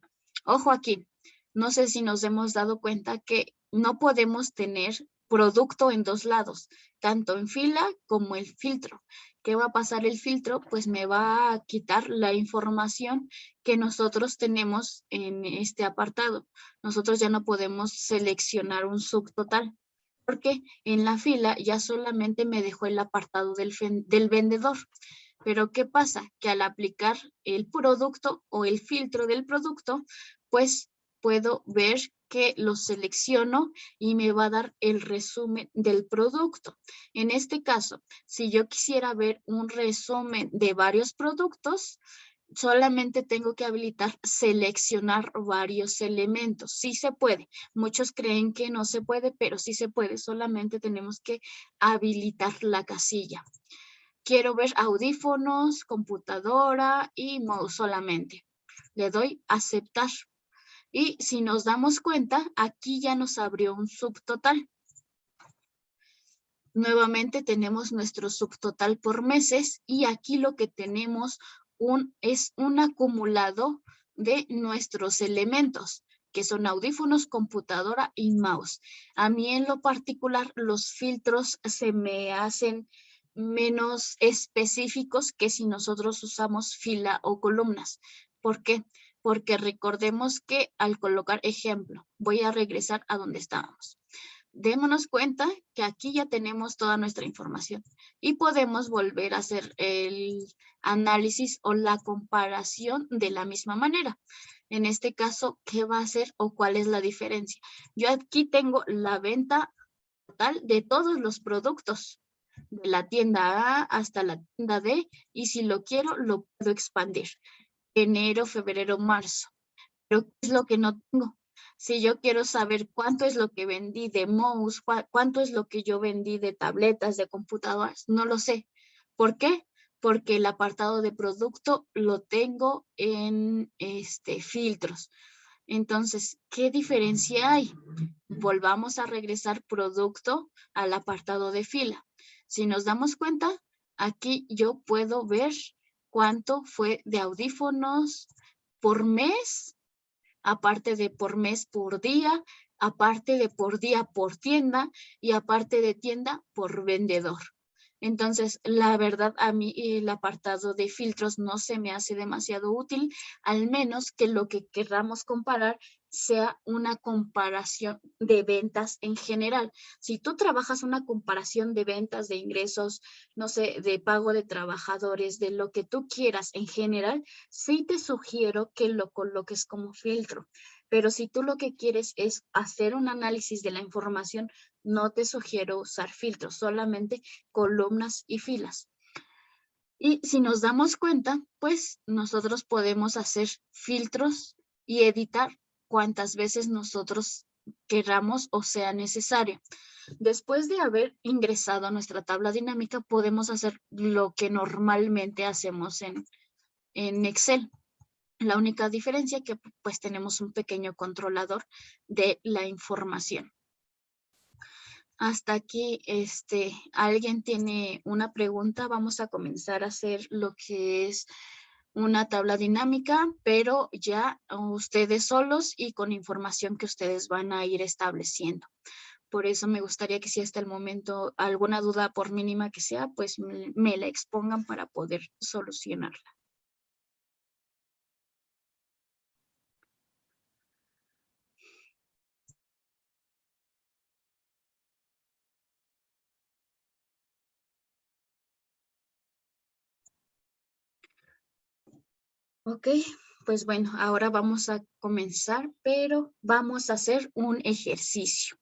aquí. No sé si nos hemos dado cuenta que no podemos tener producto en dos lados, tanto en fila como el filtro. ¿Qué va a pasar el filtro? Pues me va a quitar la información que nosotros tenemos en este apartado. Nosotros ya no podemos seleccionar un subtotal, porque en la fila ya solamente me dejó el apartado del vendedor. Pero ¿qué pasa? Que al aplicar el producto o el filtro del producto, pues puedo ver que lo selecciono y me va a dar el resumen del producto. En este caso, si yo quisiera ver un resumen de varios productos, solamente tengo que habilitar seleccionar varios elementos. Sí se puede. Muchos creen que no se puede, pero sí se puede. Solamente tenemos que habilitar la casilla. Quiero ver audífonos, computadora y mouse solamente. Le doy aceptar. Y si nos damos cuenta, aquí ya nos abrió un subtotal. Nuevamente tenemos nuestro subtotal por meses y aquí lo que tenemos es un acumulado de nuestros elementos, que son audífonos, computadora y mouse. A mí en lo particular los filtros se me hacen menos específicos que si nosotros usamos fila o columnas. ¿Por qué? Porque recordemos que al colocar ejemplo, voy a regresar a donde estábamos. Démonos cuenta que aquí ya tenemos toda nuestra información y podemos volver a hacer el análisis o la comparación de la misma manera. En este caso, ¿qué va a hacer o cuál es la diferencia? Yo aquí tengo la venta total de todos los productos, de la tienda A hasta la tienda D, y si lo quiero, lo puedo expandir. Enero, febrero, marzo. Pero ¿qué es lo que no tengo? Si yo quiero saber cuánto es lo que vendí de mouse, cuánto es lo que yo vendí de tabletas, de computadoras, no lo sé. ¿Por qué? Porque el apartado de producto lo tengo en filtros. Entonces, ¿qué diferencia hay? Volvamos a regresar producto al apartado de fila. Si nos damos cuenta, aquí yo puedo ver cuánto fue de audífonos por mes, aparte de por mes por día, aparte de por día por tienda y aparte de tienda por vendedor. Entonces, la verdad, a mí el apartado de filtros no se me hace demasiado útil, al menos que lo que queramos comparar sea una comparación de ventas en general. Si tú trabajas una comparación de ventas, de ingresos, no sé, de pago de trabajadores, de lo que tú quieras en general, sí te sugiero que lo coloques como filtro. Pero si tú lo que quieres es hacer un análisis de la información, no te sugiero usar filtros, solamente columnas y filas. Y si nos damos cuenta, pues nosotros podemos hacer filtros y editar cuantas veces nosotros queramos o sea necesario. Después de haber ingresado a nuestra tabla dinámica, podemos hacer lo que normalmente hacemos en Excel. La única diferencia que pues tenemos un pequeño controlador de la información. Hasta aquí, ¿alguien tiene una pregunta? Vamos a comenzar a hacer lo que es una tabla dinámica, pero ya ustedes solos y con información que ustedes van a ir estableciendo. Por eso me gustaría que si hasta el momento alguna duda, por mínima que sea, pues me la expongan para poder solucionarla. Ok, pues bueno, ahora vamos a comenzar, pero vamos a hacer un ejercicio.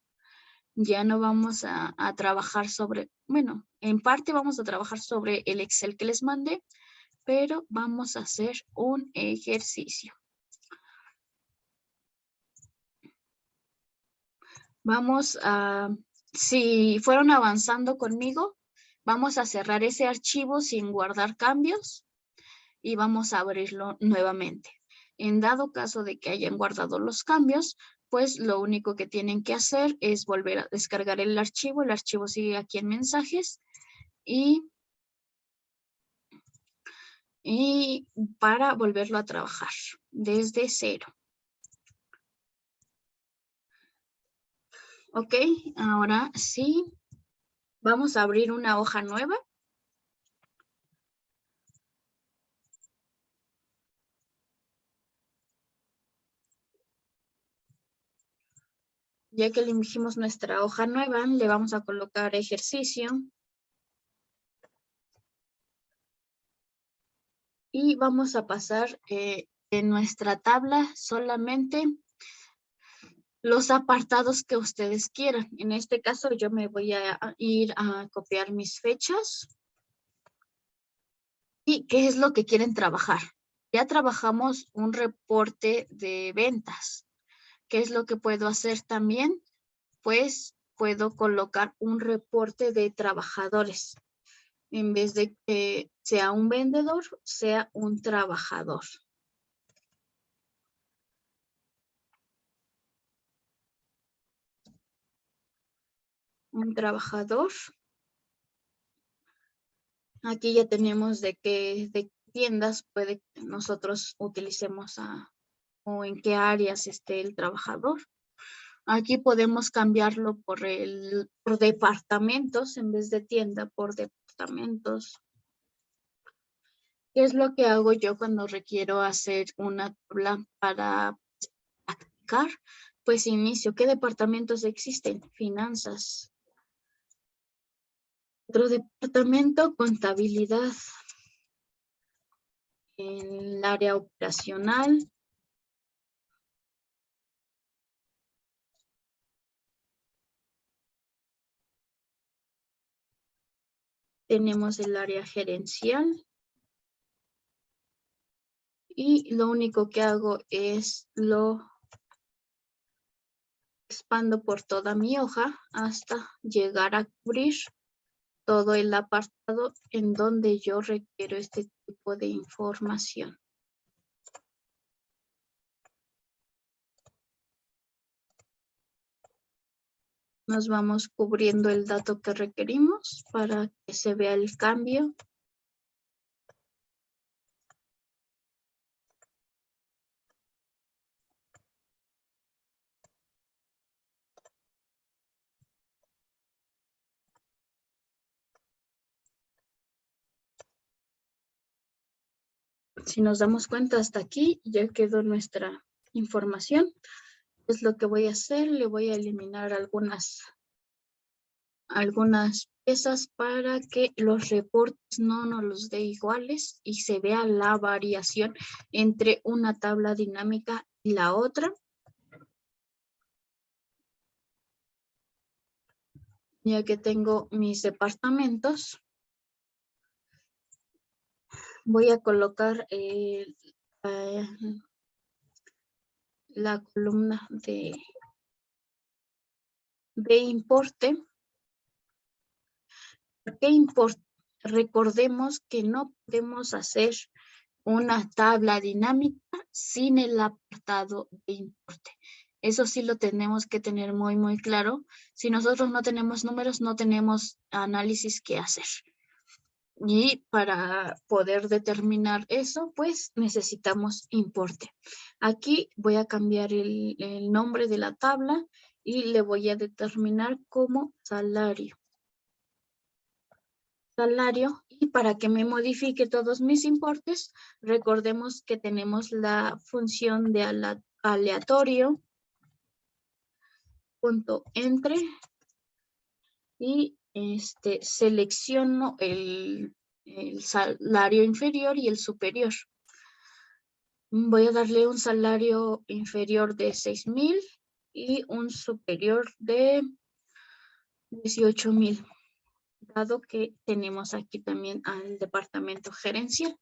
Ya no vamos a trabajar sobre, bueno, en parte vamos a trabajar sobre el Excel que les mandé, pero vamos a hacer un ejercicio. Vamos a, si fueron avanzando conmigo, vamos a cerrar ese archivo sin guardar cambios y vamos a abrirlo nuevamente. En dado caso de que hayan guardado los cambios, pues lo único que tienen que hacer es volver a descargar el archivo sigue aquí en mensajes y para volverlo a trabajar desde cero. Ok, ahora sí, vamos a abrir una hoja nueva. Ya que elegimos nuestra hoja nueva, le vamos a colocar ejercicio. Y vamos a pasar en nuestra tabla solamente los apartados que ustedes quieran. En este caso yo me voy a ir a copiar mis fechas. ¿Y qué es lo que quieren trabajar? Ya trabajamos un reporte de ventas. ¿Qué es lo que puedo hacer también? Pues puedo colocar un reporte de trabajadores. En vez de que sea un vendedor, sea un trabajador. Un trabajador. Aquí ya tenemos de qué tiendas puede que nosotros utilicemos o en qué áreas esté el trabajador. Aquí podemos cambiarlo por departamentos en vez de tienda, por departamentos. ¿Qué es lo que hago yo cuando requiero hacer una tabla para practicar? Pues inicio. ¿Qué departamentos existen? Finanzas. Otro departamento, contabilidad. En el área operacional. Tenemos el área gerencial. Y lo único que hago es lo expando por toda mi hoja hasta llegar a cubrir todo el apartado en donde yo requiero este tipo de información. Nos vamos cubriendo el dato que requerimos para que se vea el cambio. Si nos damos cuenta hasta aquí, ya quedó nuestra información. Es lo que voy a hacer. Le voy a eliminar algunas piezas para que los reportes no nos los dé iguales y se vea la variación entre una tabla dinámica y la otra. Ya que tengo mis departamentos, voy a colocar la columna de importe. ¿Qué importa? Recordemos que no podemos hacer una tabla dinámica sin el apartado de importe. Eso sí lo tenemos que tener muy, muy claro. Si nosotros no tenemos números, no tenemos análisis que hacer. Y para poder determinar eso, pues necesitamos importe. Aquí voy a cambiar el nombre de la tabla y le voy a determinar como salario. Y para que me modifique todos mis importes, recordemos que tenemos la función de aleatorio, punto entre, y selecciono el salario inferior y el superior. Voy a darle un salario inferior de 6,000 y un superior de 18,000. Dado que tenemos aquí también al departamento gerencial.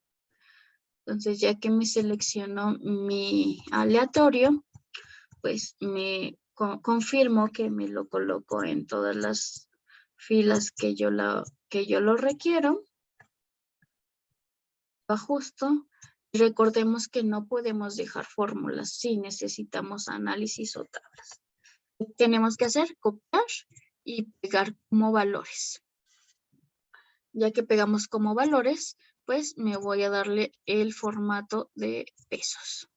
Entonces, ya que me seleccionó mi aleatorio, pues me confirmo que me lo coloco en todas las filas que yo lo requiero. Ajusto. Recordemos que no podemos dejar fórmulas si necesitamos análisis o tablas. ¿Qué tenemos que hacer? Copiar y pegar como valores. Ya que pegamos como valores, pues me voy a darle el formato de pesos.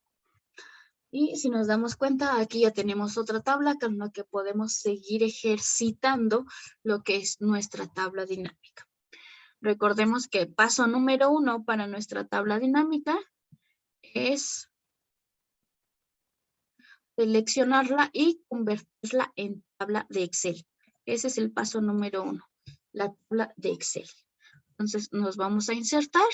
Y si nos damos cuenta, aquí ya tenemos otra tabla con la que podemos seguir ejercitando lo que es nuestra tabla dinámica. Recordemos que el paso número 1 para nuestra tabla dinámica es seleccionarla y convertirla en tabla de Excel. Ese es el paso número 1, la tabla de Excel. Entonces nos vamos a insertar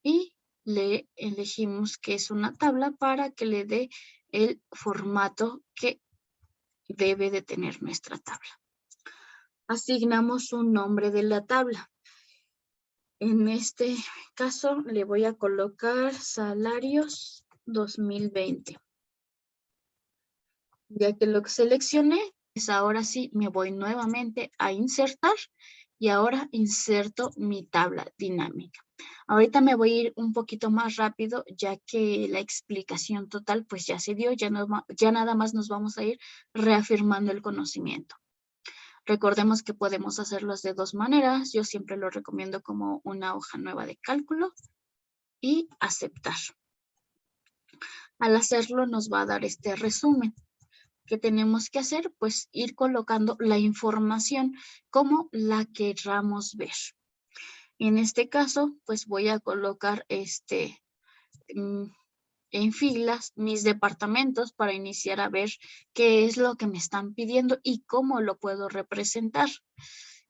y le elegimos que es una tabla para que le dé el formato que debe de tener nuestra tabla. Asignamos un nombre de la tabla. En este caso le voy a colocar salarios 2020. Ya que lo seleccioné, pues ahora sí me voy nuevamente a insertar y ahora inserto mi tabla dinámica. Ahorita me voy a ir un poquito más rápido ya que la explicación total pues ya se dio, ya nada más nos vamos a ir reafirmando el conocimiento. Recordemos que podemos hacerlo de dos maneras. Yo siempre lo recomiendo como una hoja nueva de cálculo y aceptar. Al hacerlo nos va a dar este resumen. ¿Qué tenemos que hacer? Pues ir colocando la información como la queramos ver. En este caso, pues voy a colocar en filas mis departamentos para iniciar a ver qué es lo que me están pidiendo y cómo lo puedo representar.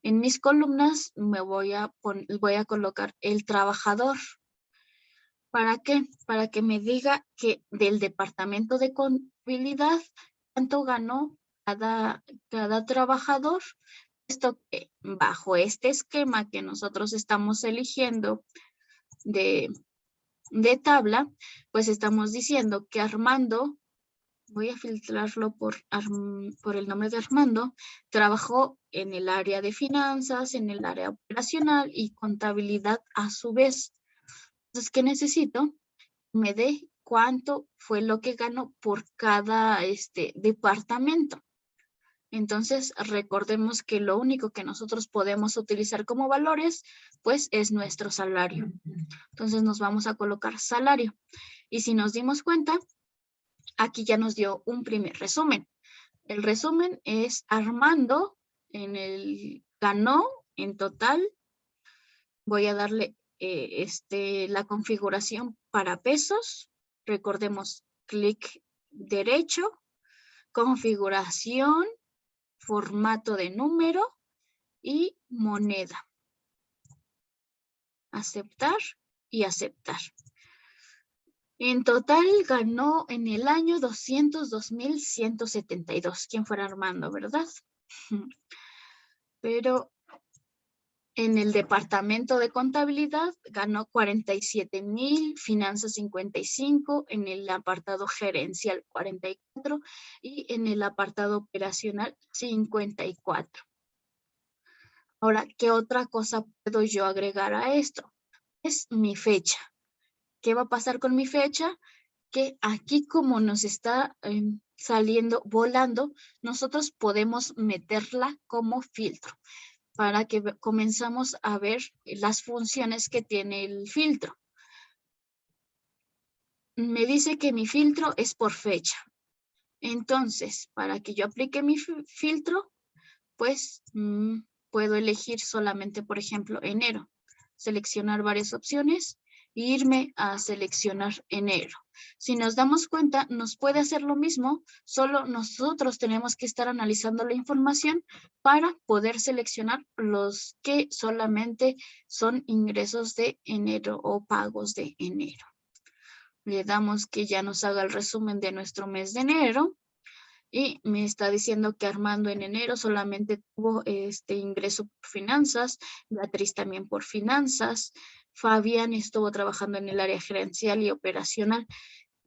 En mis columnas me voy a colocar el trabajador. ¿Para qué? Para que me diga que del departamento de contabilidad cuánto ganó cada trabajador. Esto que bajo este esquema que nosotros estamos eligiendo de tabla, pues estamos diciendo que Armando, voy a filtrarlo por el nombre de Armando, trabajó en el área de finanzas, en el área operacional y contabilidad a su vez. Entonces, ¿qué necesito? Me dé cuánto fue lo que ganó por cada departamento. Entonces, recordemos que lo único que nosotros podemos utilizar como valores, pues, es nuestro salario. Entonces, nos vamos a colocar salario. Y si nos dimos cuenta, aquí ya nos dio un primer resumen. El resumen es Armando ganó en total. Voy a darle la configuración para pesos. Recordemos, clic derecho, configuración, formato de número y moneda. Aceptar y aceptar. En total ganó en el año 202,172. ¿Quién fuera Armando, verdad? pero en el departamento de contabilidad ganó 47,000, finanzas 55, en el apartado gerencial 44 y en el apartado operacional 54. Ahora, ¿qué otra cosa puedo yo agregar a esto? Es mi fecha. ¿Qué va a pasar con mi fecha? Que aquí como nos está saliendo, volando, nosotros podemos meterla como filtro para que comenzamos a ver las funciones que tiene el filtro. Me dice que mi filtro es por fecha. Entonces, para que yo aplique mi filtro, pues puedo elegir solamente, por ejemplo, enero. Seleccionar varias opciones e irme a seleccionar enero. Si nos damos cuenta, nos puede hacer lo mismo, solo nosotros tenemos que estar analizando la información para poder seleccionar los que solamente son ingresos de enero o pagos de enero. Le damos que ya nos haga el resumen de nuestro mes de enero. Y me está diciendo que Armando en enero solamente tuvo ingreso por finanzas, Beatriz también por finanzas, Fabián estuvo trabajando en el área gerencial y operacional.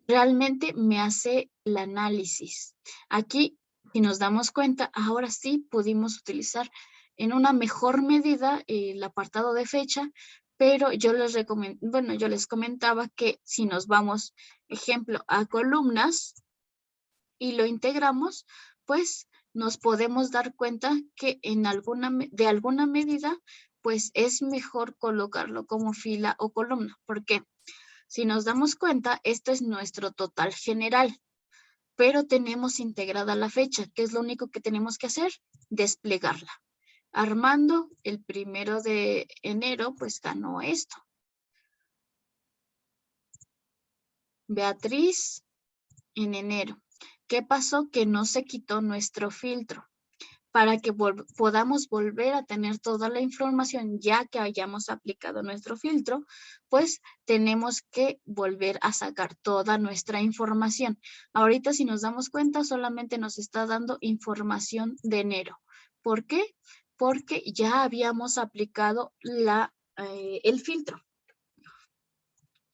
Realmente me hace el análisis. Aquí, si nos damos cuenta, ahora sí pudimos utilizar en una mejor medida el apartado de fecha, pero yo les comentaba que si nos vamos, ejemplo, a columnas, y lo integramos, pues nos podemos dar cuenta que de alguna medida, pues es mejor colocarlo como fila o columna. ¿Por qué? Si nos damos cuenta, esto es nuestro total general, pero tenemos integrada la fecha. ¿Qué es lo único que tenemos que hacer? Desplegarla. Armando, el 1 de enero, pues ganó esto. Beatriz, en enero. ¿Qué pasó? Que no se quitó nuestro filtro. Para que podamos volver a tener toda la información ya que hayamos aplicado nuestro filtro, pues tenemos que volver a sacar toda nuestra información. Ahorita si nos damos cuenta solamente nos está dando información de enero. ¿Por qué? Porque ya habíamos aplicado el filtro.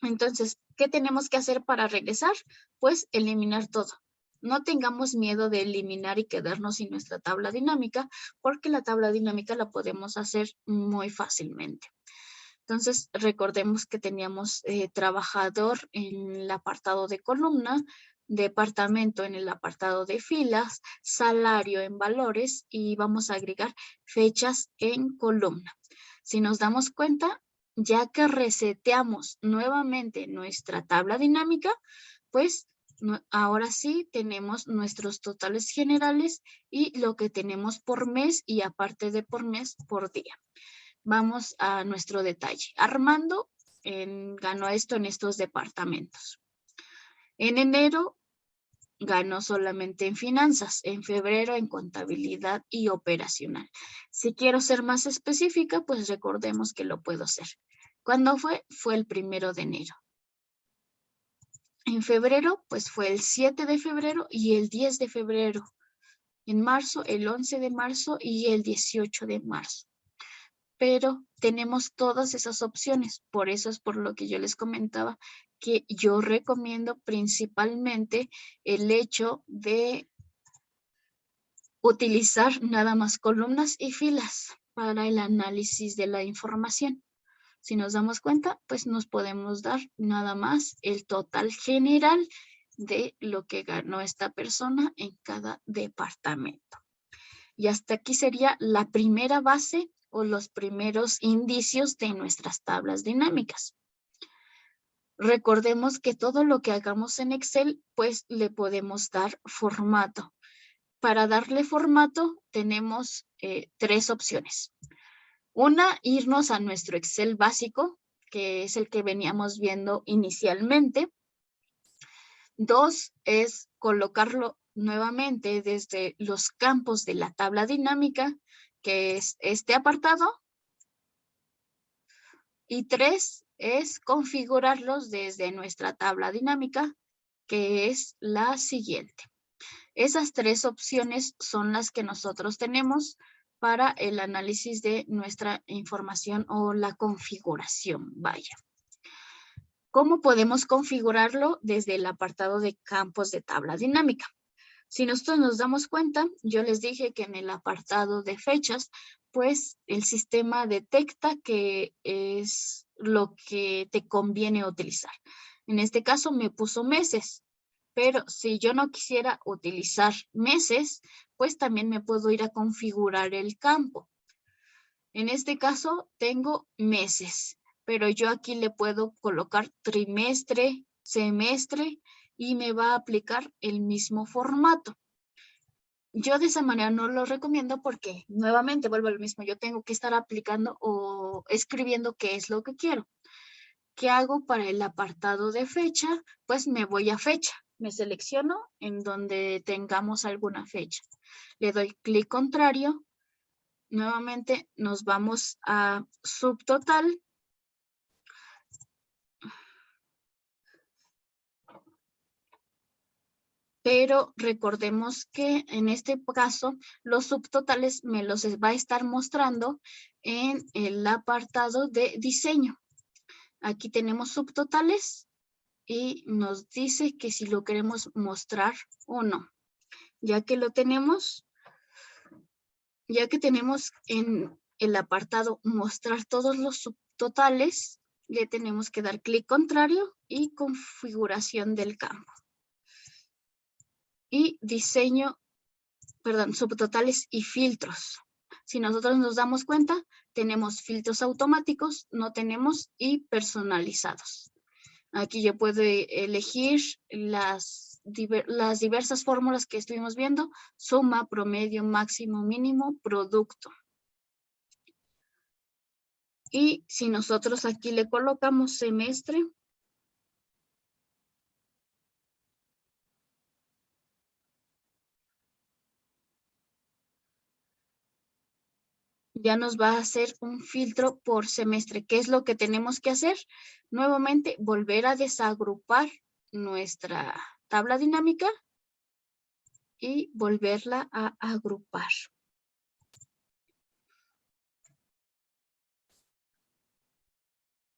Entonces, ¿qué tenemos que hacer para regresar? Pues eliminar todo. No tengamos miedo de eliminar y quedarnos sin nuestra tabla dinámica, porque la tabla dinámica la podemos hacer muy fácilmente. Entonces, recordemos que teníamos trabajador en el apartado de columna, departamento en el apartado de filas, salario en valores y vamos a agregar fechas en columna. Si nos damos cuenta, ya que reseteamos nuevamente nuestra tabla dinámica, pues ahora sí tenemos nuestros totales generales y lo que tenemos por mes y aparte de por mes, por día. Vamos a nuestro detalle. Armando ganó esto en estos departamentos. En enero ganó solamente en finanzas, en febrero en contabilidad y operacional. Si quiero ser más específica, pues recordemos que lo puedo hacer. ¿Cuándo fue? Fue el 1 de enero. En febrero, pues fue el 7 de febrero y el 10 de febrero. En marzo, el 11 de marzo y el 18 de marzo. Pero tenemos todas esas opciones. Por eso es por lo que yo les comentaba que yo recomiendo principalmente el hecho de utilizar nada más columnas y filas para el análisis de la información. Si nos damos cuenta, pues nos podemos dar nada más el total general de lo que ganó esta persona en cada departamento. Y hasta aquí sería la primera base o los primeros indicios de nuestras tablas dinámicas. Recordemos que todo lo que hagamos en Excel, pues le podemos dar formato. Para darle formato tenemos 3 opciones. Una, irnos a nuestro Excel básico, que es el que veníamos viendo inicialmente. 2, es colocarlo nuevamente desde los campos de la tabla dinámica, que es este apartado. Y 3, es configurarlos desde nuestra tabla dinámica, que es la siguiente. Esas 3 opciones son las que nosotros tenemos para el análisis de nuestra información o la configuración, vaya. ¿Cómo podemos configurarlo? Desde el apartado de campos de tabla dinámica. Si nosotros nos damos cuenta, yo les dije que en el apartado de fechas, pues el sistema detecta que es lo que te conviene utilizar. En este caso me puso meses, pero si yo no quisiera utilizar meses, pues también me puedo ir a configurar el campo. En este caso tengo meses, pero yo aquí le puedo colocar trimestre, semestre y me va a aplicar el mismo formato. Yo de esa manera no lo recomiendo porque nuevamente vuelvo a lo mismo, yo tengo que estar aplicando o escribiendo qué es lo que quiero. ¿Qué hago para el apartado de fecha? Pues me voy a fecha, me selecciono en donde tengamos alguna fecha. Le doy clic contrario, nuevamente nos vamos a subtotal. Pero recordemos que en este caso los subtotales me los va a estar mostrando en el apartado de diseño. Aquí tenemos subtotales y nos dice que si lo queremos mostrar o no. Ya que tenemos en el apartado mostrar todos los subtotales, le tenemos que dar clic contrario y configuración del campo. Y subtotales y filtros. Si nosotros nos damos cuenta, tenemos filtros automáticos, no tenemos y personalizados. Aquí yo puedo elegir las diversas fórmulas que estuvimos viendo: suma, promedio, máximo, mínimo, producto. Y si nosotros aquí le colocamos semestre, ya nos va a hacer un filtro por semestre. ¿Qué es lo que tenemos que hacer? Nuevamente, volver a desagrupar nuestra tabla dinámica y volverla a agrupar.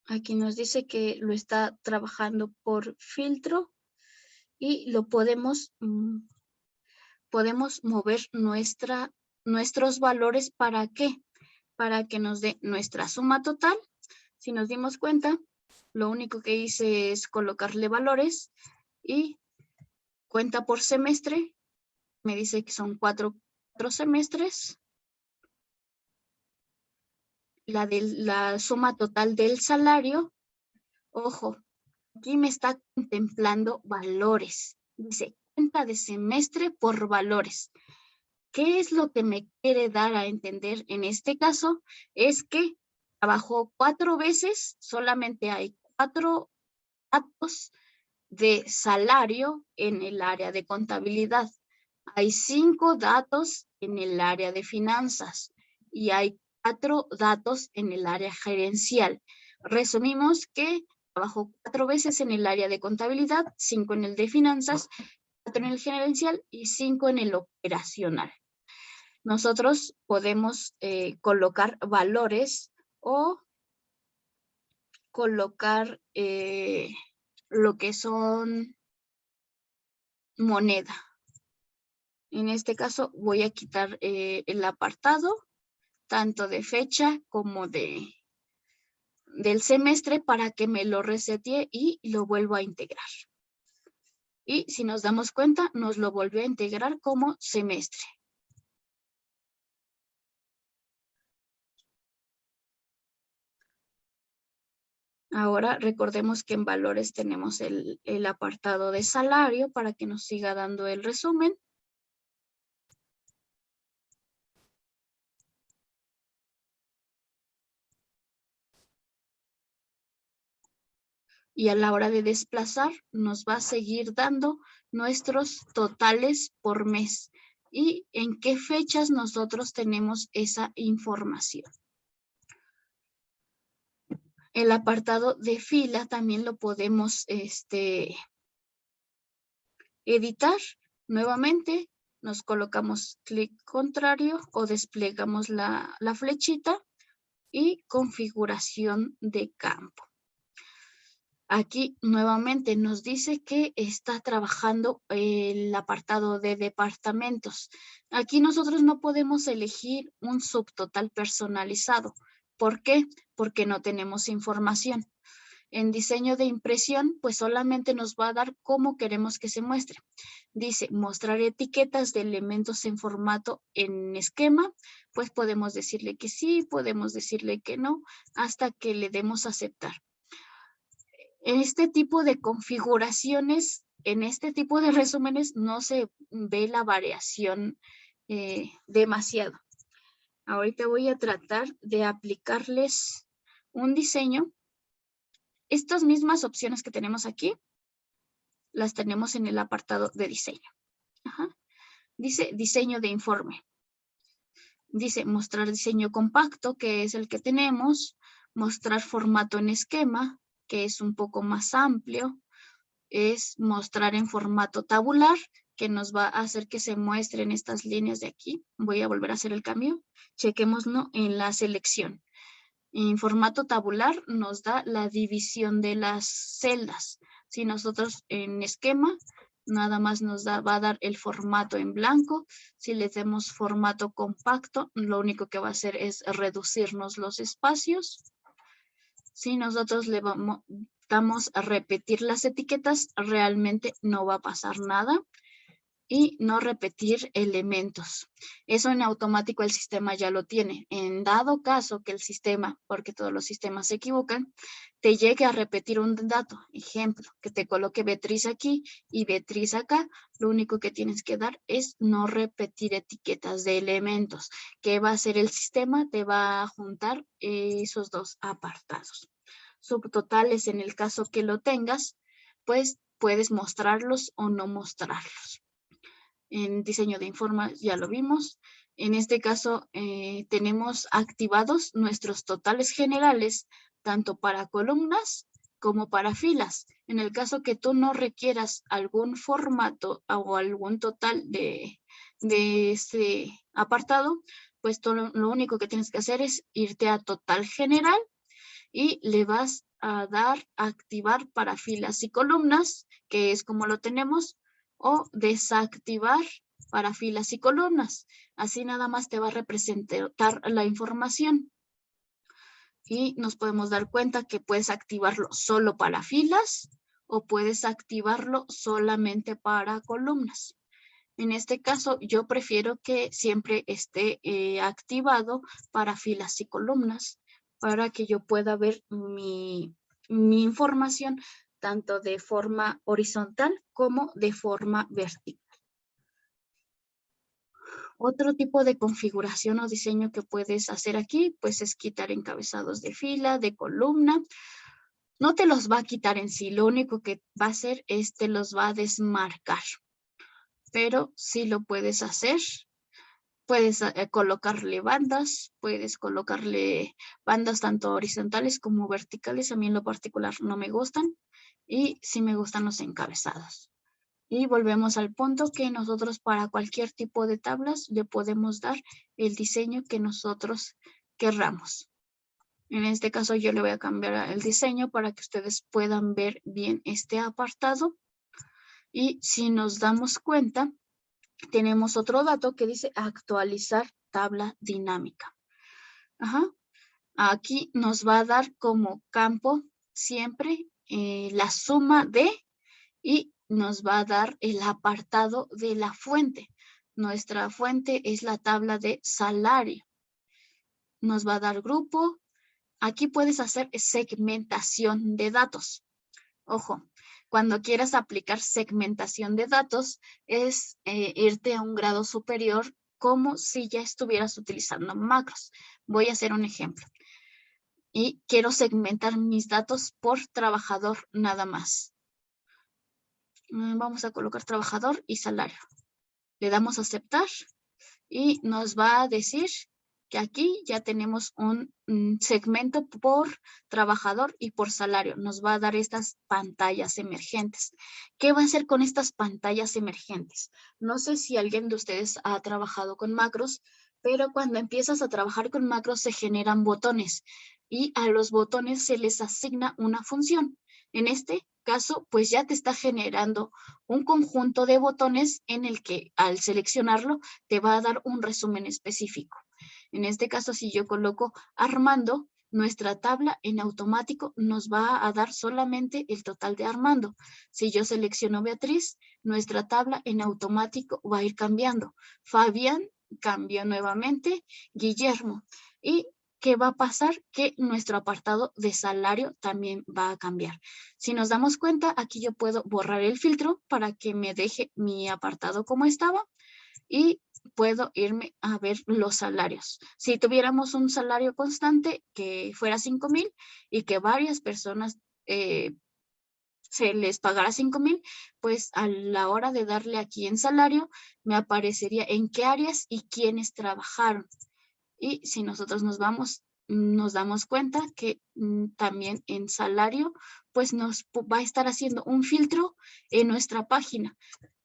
Aquí nos dice que lo está trabajando por filtro y lo podemos mover nuestros valores. ¿Para qué? Para que nos dé nuestra suma total. Si nos dimos cuenta, lo único que hice es colocarle valores y cuenta por semestre. Me dice que son cuatro semestres. La suma total del salario. Ojo, aquí me está contemplando valores. Dice cuenta de semestre por valores. ¿Qué es lo que me quiere dar a entender en este caso? Es que trabajó 4 veces, solamente hay 4 datos de salario en el área de contabilidad. Hay 5 datos en el área de finanzas y hay 4 datos en el área gerencial. Resumimos que trabajó 4 veces en el área de contabilidad, 5 en el de finanzas, 4 en el gerencial y 5 en el operacional. Nosotros podemos colocar valores o colocar lo que son moneda. En este caso voy a quitar el apartado tanto de fecha como del semestre para que me lo resetee y lo vuelvo a integrar. Y si nos damos cuenta, nos lo volvió a integrar como semestre. Ahora recordemos que en valores tenemos el apartado de salario para que nos siga dando el resumen. Y a la hora de desplazar nos va a seguir dando nuestros totales por mes y en qué fechas nosotros tenemos esa información. El apartado de fila también lo podemos editar. Nuevamente nos colocamos clic contrario o desplegamos la flechita y configuración de campo. Aquí nuevamente nos dice que está trabajando el apartado de departamentos. Aquí nosotros no podemos elegir un subtotal personalizado. ¿Por qué? Porque no tenemos información. En diseño de impresión, pues solamente nos va a dar cómo queremos que se muestre. Dice, mostrar etiquetas de elementos en formato en esquema, pues podemos decirle que sí, podemos decirle que no, hasta que le demos a aceptar. En este tipo de configuraciones, en este tipo de resúmenes, no se ve la variación demasiado. Ahorita voy a tratar de aplicarles un diseño. Estas mismas opciones que tenemos aquí, las tenemos en el apartado de diseño. Ajá. Dice diseño de informe. Dice mostrar diseño compacto, que es el que tenemos. Mostrar formato en esquema, que es un poco más amplio. Es mostrar en formato tabular, que nos va a hacer que se muestren estas líneas de aquí. Voy a volver a hacer el cambio. Chequémoslo en la selección. En formato tabular nos da la división de las celdas. Si nosotros en esquema, nada más nos va a dar el formato en blanco. Si le damos formato compacto, lo único que va a hacer es reducirnos los espacios. Si nosotros le damos a repetir las etiquetas, realmente no va a pasar nada. Y no repetir elementos. Eso en automático el sistema ya lo tiene. En dado caso que el sistema, porque todos los sistemas se equivocan, te llegue a repetir un dato, ejemplo, que te coloque Beatriz aquí y Beatriz acá, lo único que tienes que dar es no repetir etiquetas de elementos. ¿Qué va a hacer el sistema? Te va a juntar esos dos apartados. Subtotales, en el caso que lo tengas, pues puedes mostrarlos o no mostrarlos. En diseño de informe ya lo vimos. En este caso tenemos activados nuestros totales generales, tanto para columnas como para filas. En el caso que tú no requieras algún formato o algún total de este apartado, pues lo único que tienes que hacer es irte a total general y le vas a dar a activar para filas y columnas, que es como lo tenemos, o desactivar para filas y columnas. Así nada más te va a representar la información. Y nos podemos dar cuenta que puedes activarlo solo para filas o puedes activarlo solamente para columnas. En este caso, yo prefiero que siempre esté activado para filas y columnas para que yo pueda ver mi información tanto de forma horizontal como de forma vertical. Otro tipo de configuración o diseño que puedes hacer aquí, pues es quitar encabezados de fila, de columna. No te los va a quitar en sí, lo único que va a hacer es te los va a desmarcar. Pero sí lo puedes hacer. Puedes colocarle bandas, puedes colocarle bandas tanto horizontales como verticales. A mí en lo particular no me gustan y sí me gustan los encabezados. Y volvemos al punto que nosotros para cualquier tipo de tablas le podemos dar el diseño que nosotros querramos. En este caso yo le voy a cambiar el diseño para que ustedes puedan ver bien este apartado. Y si nos damos cuenta, tenemos otro dato que dice actualizar tabla dinámica. Ajá. Aquí nos va a dar como campo siempre la suma de y nos va a dar el apartado de la fuente. Nuestra fuente es la tabla de salario. Nos va a dar grupo. Aquí puedes hacer segmentación de datos. Ojo, cuando quieras aplicar segmentación de datos es irte a un grado superior como si ya estuvieras utilizando macros. Voy a hacer un ejemplo. Y quiero segmentar mis datos por trabajador nada más. Vamos a colocar trabajador y salario. Le damos a aceptar y nos va a decir que aquí ya tenemos un segmento por trabajador y por salario. Nos va a dar estas pantallas emergentes. ¿Qué va a hacer con estas pantallas emergentes? No sé si alguien de ustedes ha trabajado con macros, pero cuando empiezas a trabajar con macros se generan botones y a los botones se les asigna una función. En este caso, pues ya te está generando un conjunto de botones en el que al seleccionarlo te va a dar un resumen específico. En este caso, si yo coloco Armando, nuestra tabla en automático nos va a dar solamente el total de Armando. Si yo selecciono Beatriz, nuestra tabla en automático va a ir cambiando. Fabián cambió nuevamente, Guillermo. ¿Y qué va a pasar? Que nuestro apartado de salario también va a cambiar. Si nos damos cuenta, aquí yo puedo borrar el filtro para que me deje mi apartado como estaba y puedo irme a ver los salarios. Si tuviéramos un salario constante que fuera 5,000 y que varias personas se les pagara 5,000, pues a la hora de darle aquí en salario, me aparecería en qué áreas y quiénes trabajaron. Y si nosotros nos damos cuenta que también en salario, pues nos va a estar haciendo un filtro en nuestra página.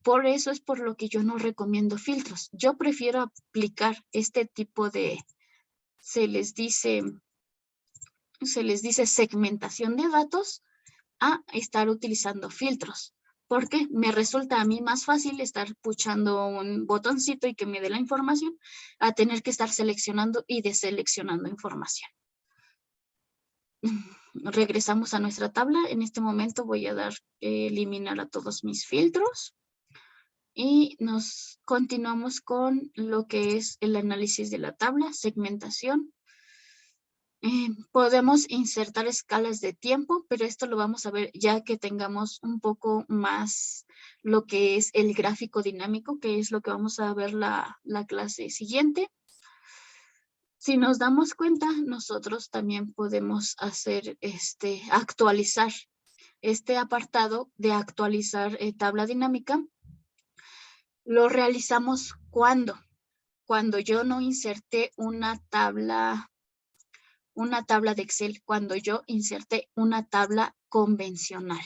Por eso es por lo que yo no recomiendo filtros. Yo prefiero aplicar este tipo de, se les dice segmentación de datos a estar utilizando filtros. Porque me resulta a mí más fácil estar puchando un botoncito y que me dé la información a tener que estar seleccionando y deseleccionando información. Regresamos a nuestra tabla. En este momento voy a dar eliminar a todos mis filtros. Y nos continuamos con lo que es el análisis de la tabla, segmentación. Podemos insertar escalas de tiempo, pero esto lo vamos a ver ya que tengamos un poco más lo que es el gráfico dinámico, que es lo que vamos a ver la clase siguiente. Si nos damos cuenta, nosotros también podemos hacer actualizar este apartado de actualizar tabla dinámica. Lo realizamos cuando yo no inserté una tabla de Excel, cuando yo inserté una tabla convencional.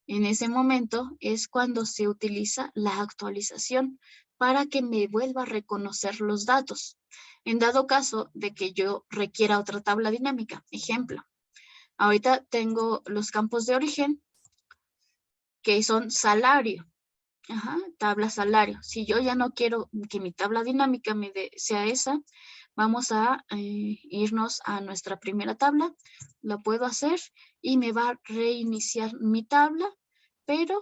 En ese momento es cuando se utiliza la actualización para que me vuelva a reconocer los datos. En dado caso de que yo requiera otra tabla dinámica, ejemplo, ahorita tengo los campos de origen que son salario. Tabla salario. Si yo ya no quiero que mi tabla dinámica sea esa, vamos a irnos a nuestra primera tabla. Lo puedo hacer y me va a reiniciar mi tabla, pero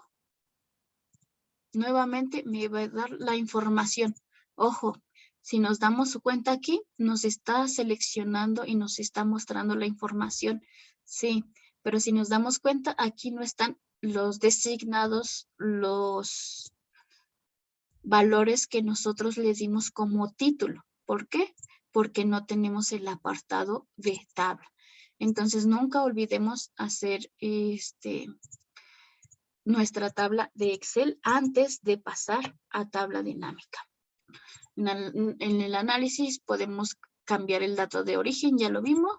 nuevamente me va a dar la información. Ojo, si nos damos cuenta aquí, nos está seleccionando y nos está mostrando la información. Sí, pero si nos damos cuenta, aquí no están los designados, los valores que nosotros le dimos como título. ¿Por qué? Porque no tenemos el apartado de tabla. Entonces, nunca olvidemos hacer nuestra tabla de Excel antes de pasar a tabla dinámica. En el análisis podemos cambiar el dato de origen, ya lo vimos,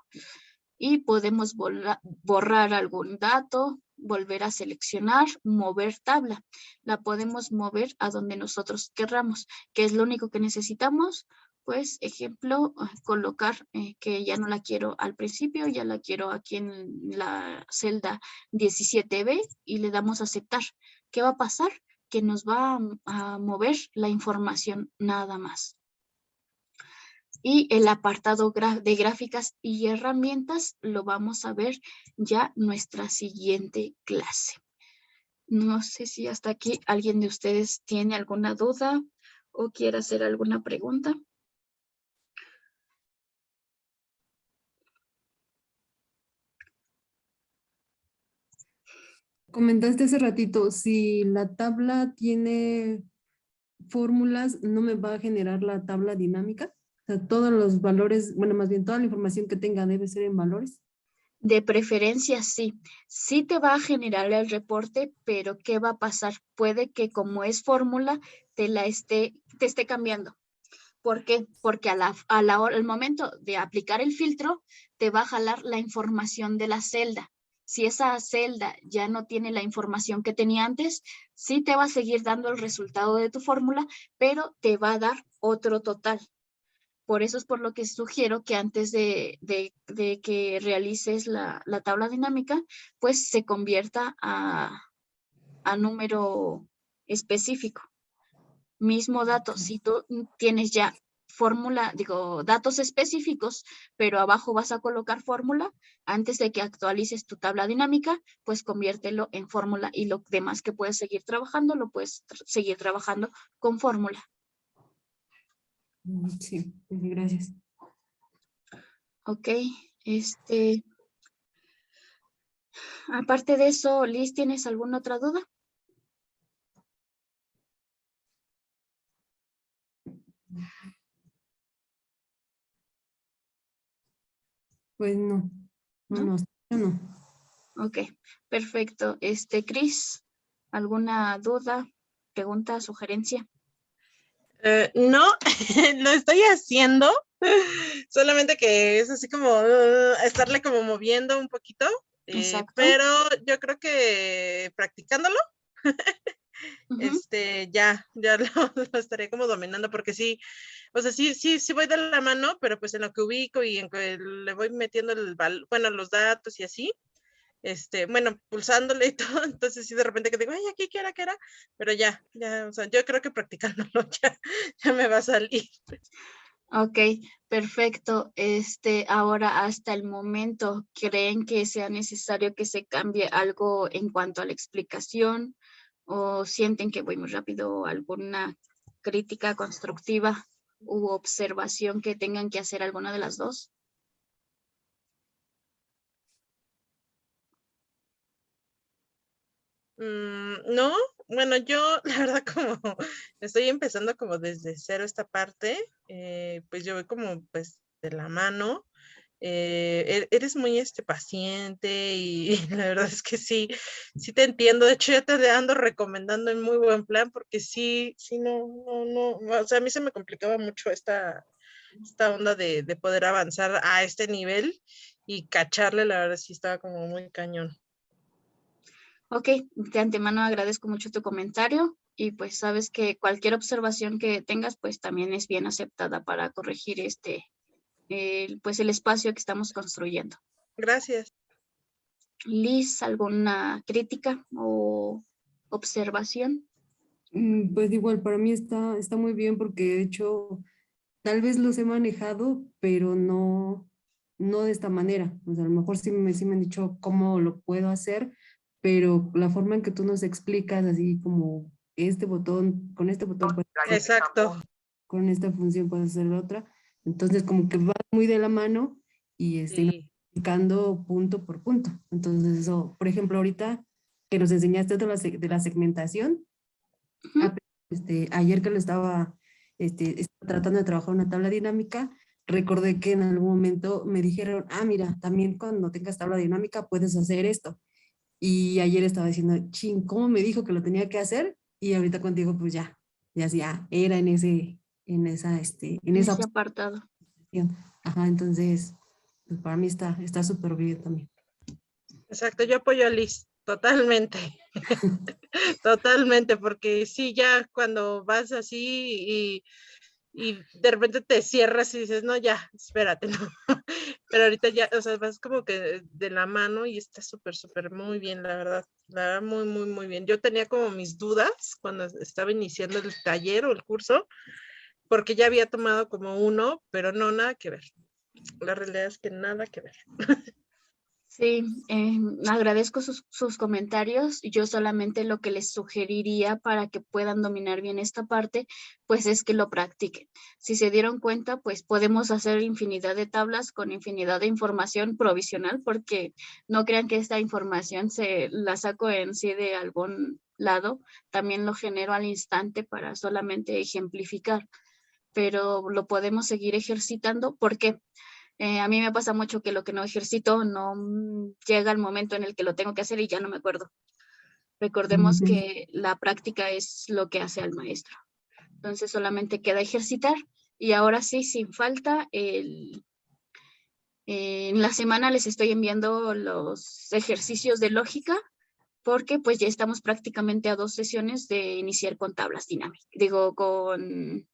y podemos borrar algún dato, volver a seleccionar, mover tabla. La podemos mover a donde nosotros querramos. ¿Qué es lo único que necesitamos? Pues, ejemplo, colocar que ya no la quiero al principio, ya la quiero aquí en la celda 17B y le damos a aceptar. ¿Qué va a pasar? Que nos va a mover la información nada más. Y el apartado de gráficas y herramientas lo vamos a ver ya en nuestra siguiente clase. No sé si hasta aquí alguien de ustedes tiene alguna duda o quiere hacer alguna pregunta. Comentaste hace ratito, si la tabla tiene fórmulas, ¿no me va a generar la tabla dinámica? O sea, todos los valores, bueno, más bien toda la información que tenga debe ser en valores. De preferencia, sí. Sí te va a generar el reporte, pero ¿qué va a pasar? Puede que como es fórmula, te esté cambiando. ¿Por qué? Porque al momento de aplicar el filtro, te va a jalar la información de la celda. Si esa celda ya no tiene la información que tenía antes, sí te va a seguir dando el resultado de tu fórmula, pero te va a dar otro total. Por eso es por lo que sugiero que antes de que realices la tabla dinámica, pues se convierta a número específico. Mismo dato, si tú tienes ya datos específicos, pero abajo vas a colocar fórmula, antes de que actualices tu tabla dinámica, pues conviértelo en fórmula y lo demás que puedes seguir trabajando, lo puedes seguir trabajando con fórmula. Sí, gracias. Ok, aparte de eso, Liz, ¿tienes alguna otra duda? Pues no, ¿No? no. Ok, perfecto. Cris, ¿alguna duda, pregunta, sugerencia? No, lo estoy haciendo, solamente que es así como estarle como moviendo un poquito, Exacto. pero yo creo que practicándolo, Ujú. ya lo estaré como dominando, porque sí, o sea, sí voy de la mano, pero pues en lo que ubico y en que le voy metiendo los datos y así, bueno, pulsándole y todo, entonces sí de repente que digo, ay, aquí, ¿qué era? Pero ya, o sea, yo creo que practicándolo ya me va a salir. Ok, perfecto. Ahora hasta el momento, ¿creen que sea necesario que se cambie algo en cuanto a la explicación o sienten que voy muy rápido? ¿Alguna crítica constructiva u observación que tengan que hacer alguna de las dos? No, bueno, yo la verdad como estoy empezando como desde cero esta parte, pues yo voy como pues de la mano, eres muy paciente y, la verdad es que sí te entiendo, de hecho ya te ando recomendando en muy buen plan porque sí, no, o sea, a mí se me complicaba mucho esta onda de poder avanzar a este nivel y cacharle, la verdad sí estaba como muy cañón. Ok, de antemano agradezco mucho tu comentario y pues sabes que cualquier observación que tengas pues también es bien aceptada para corregir pues el espacio que estamos construyendo. Gracias. Liz, ¿alguna crítica o observación? Pues igual, para mí está muy bien porque de hecho tal vez los he manejado, pero no de esta manera. O sea, a lo mejor sí me han dicho cómo lo puedo hacer, pero la forma en que tú nos explicas, así como este botón, con este botón puedes hacer, Exacto. con esta función puedes hacer la otra. Entonces, como que va muy de la mano y Sí. explicando punto por punto. Entonces, eso, por ejemplo, ahorita que nos enseñaste de la segmentación, Ujú. ayer que lo estaba tratando de trabajar una tabla dinámica, recordé que en algún momento me dijeron, mira, también cuando tengas tabla dinámica puedes hacer esto. Y ayer estaba diciendo, ching, ¿cómo me dijo que lo tenía que hacer? Y ahorita contigo, pues ya era en En esa ese apartado. opción. Ajá, entonces, pues para mí está súper bien también. Exacto, yo apoyo a Liz, totalmente, totalmente, porque sí, ya cuando vas así y de repente te cierras y dices, no, ya, espérate, no, pero ahorita ya, o sea, vas como que de la mano y está súper muy bien, la verdad, muy bien. Yo tenía como mis dudas cuando estaba iniciando el taller o el curso, porque ya había tomado como uno, pero no, nada que ver. La realidad es que nada que ver. Sí, agradezco sus comentarios. Yo solamente lo que les sugeriría para que puedan dominar bien esta parte, pues es que lo practiquen. Si se dieron cuenta, pues podemos hacer infinidad de tablas con infinidad de información provisional, porque no crean que esta información se la saco en sí de algún lado, también lo genero al instante para solamente ejemplificar, pero lo podemos seguir ejercitando porque a mí me pasa mucho que lo que no ejercito no llega el momento en el que lo tengo que hacer y ya no me acuerdo. Recordemos que la práctica es lo que hace al maestro. Entonces solamente queda ejercitar Y ahora sí, sin falta, en la semana les estoy enviando los ejercicios de lógica, porque pues ya estamos prácticamente a 2 sesiones de iniciar con tablas dinámicas, digo, con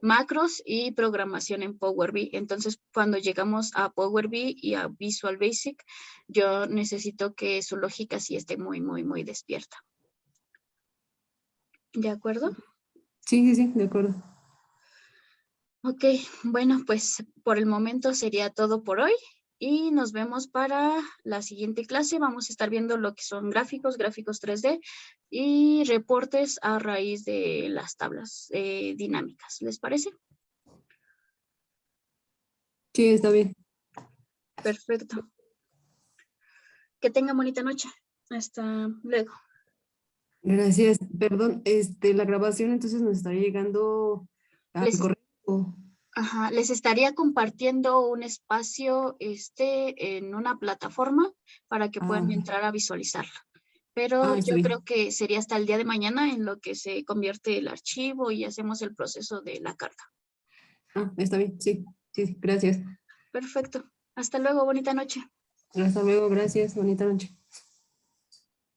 macros y programación en Power BI. Entonces, cuando llegamos a Power BI y a Visual Basic, yo necesito que su lógica sí esté muy, muy, muy despierta. ¿De acuerdo? Sí, sí, sí, de acuerdo. Ok, bueno, pues por el momento sería todo por hoy y nos vemos para la siguiente clase. Vamos a estar viendo lo que son gráficos 3D y reportes a raíz de las tablas dinámicas. ¿Les parece? Sí, está bien. Perfecto. Que tengan bonita noche. Hasta luego. Gracias. Perdón, la grabación entonces nos está llegando al Les, correo. ajá, les estaría compartiendo un espacio en una plataforma para que puedan Ah, entrar a visualizarla. Pero está yo bien. creo que sería hasta el día de mañana en lo que se convierte el archivo y hacemos el proceso de la carga. Está bien. Sí, sí, sí, gracias. Perfecto. Hasta luego. Bonita noche. Hasta luego, gracias. Bonita noche.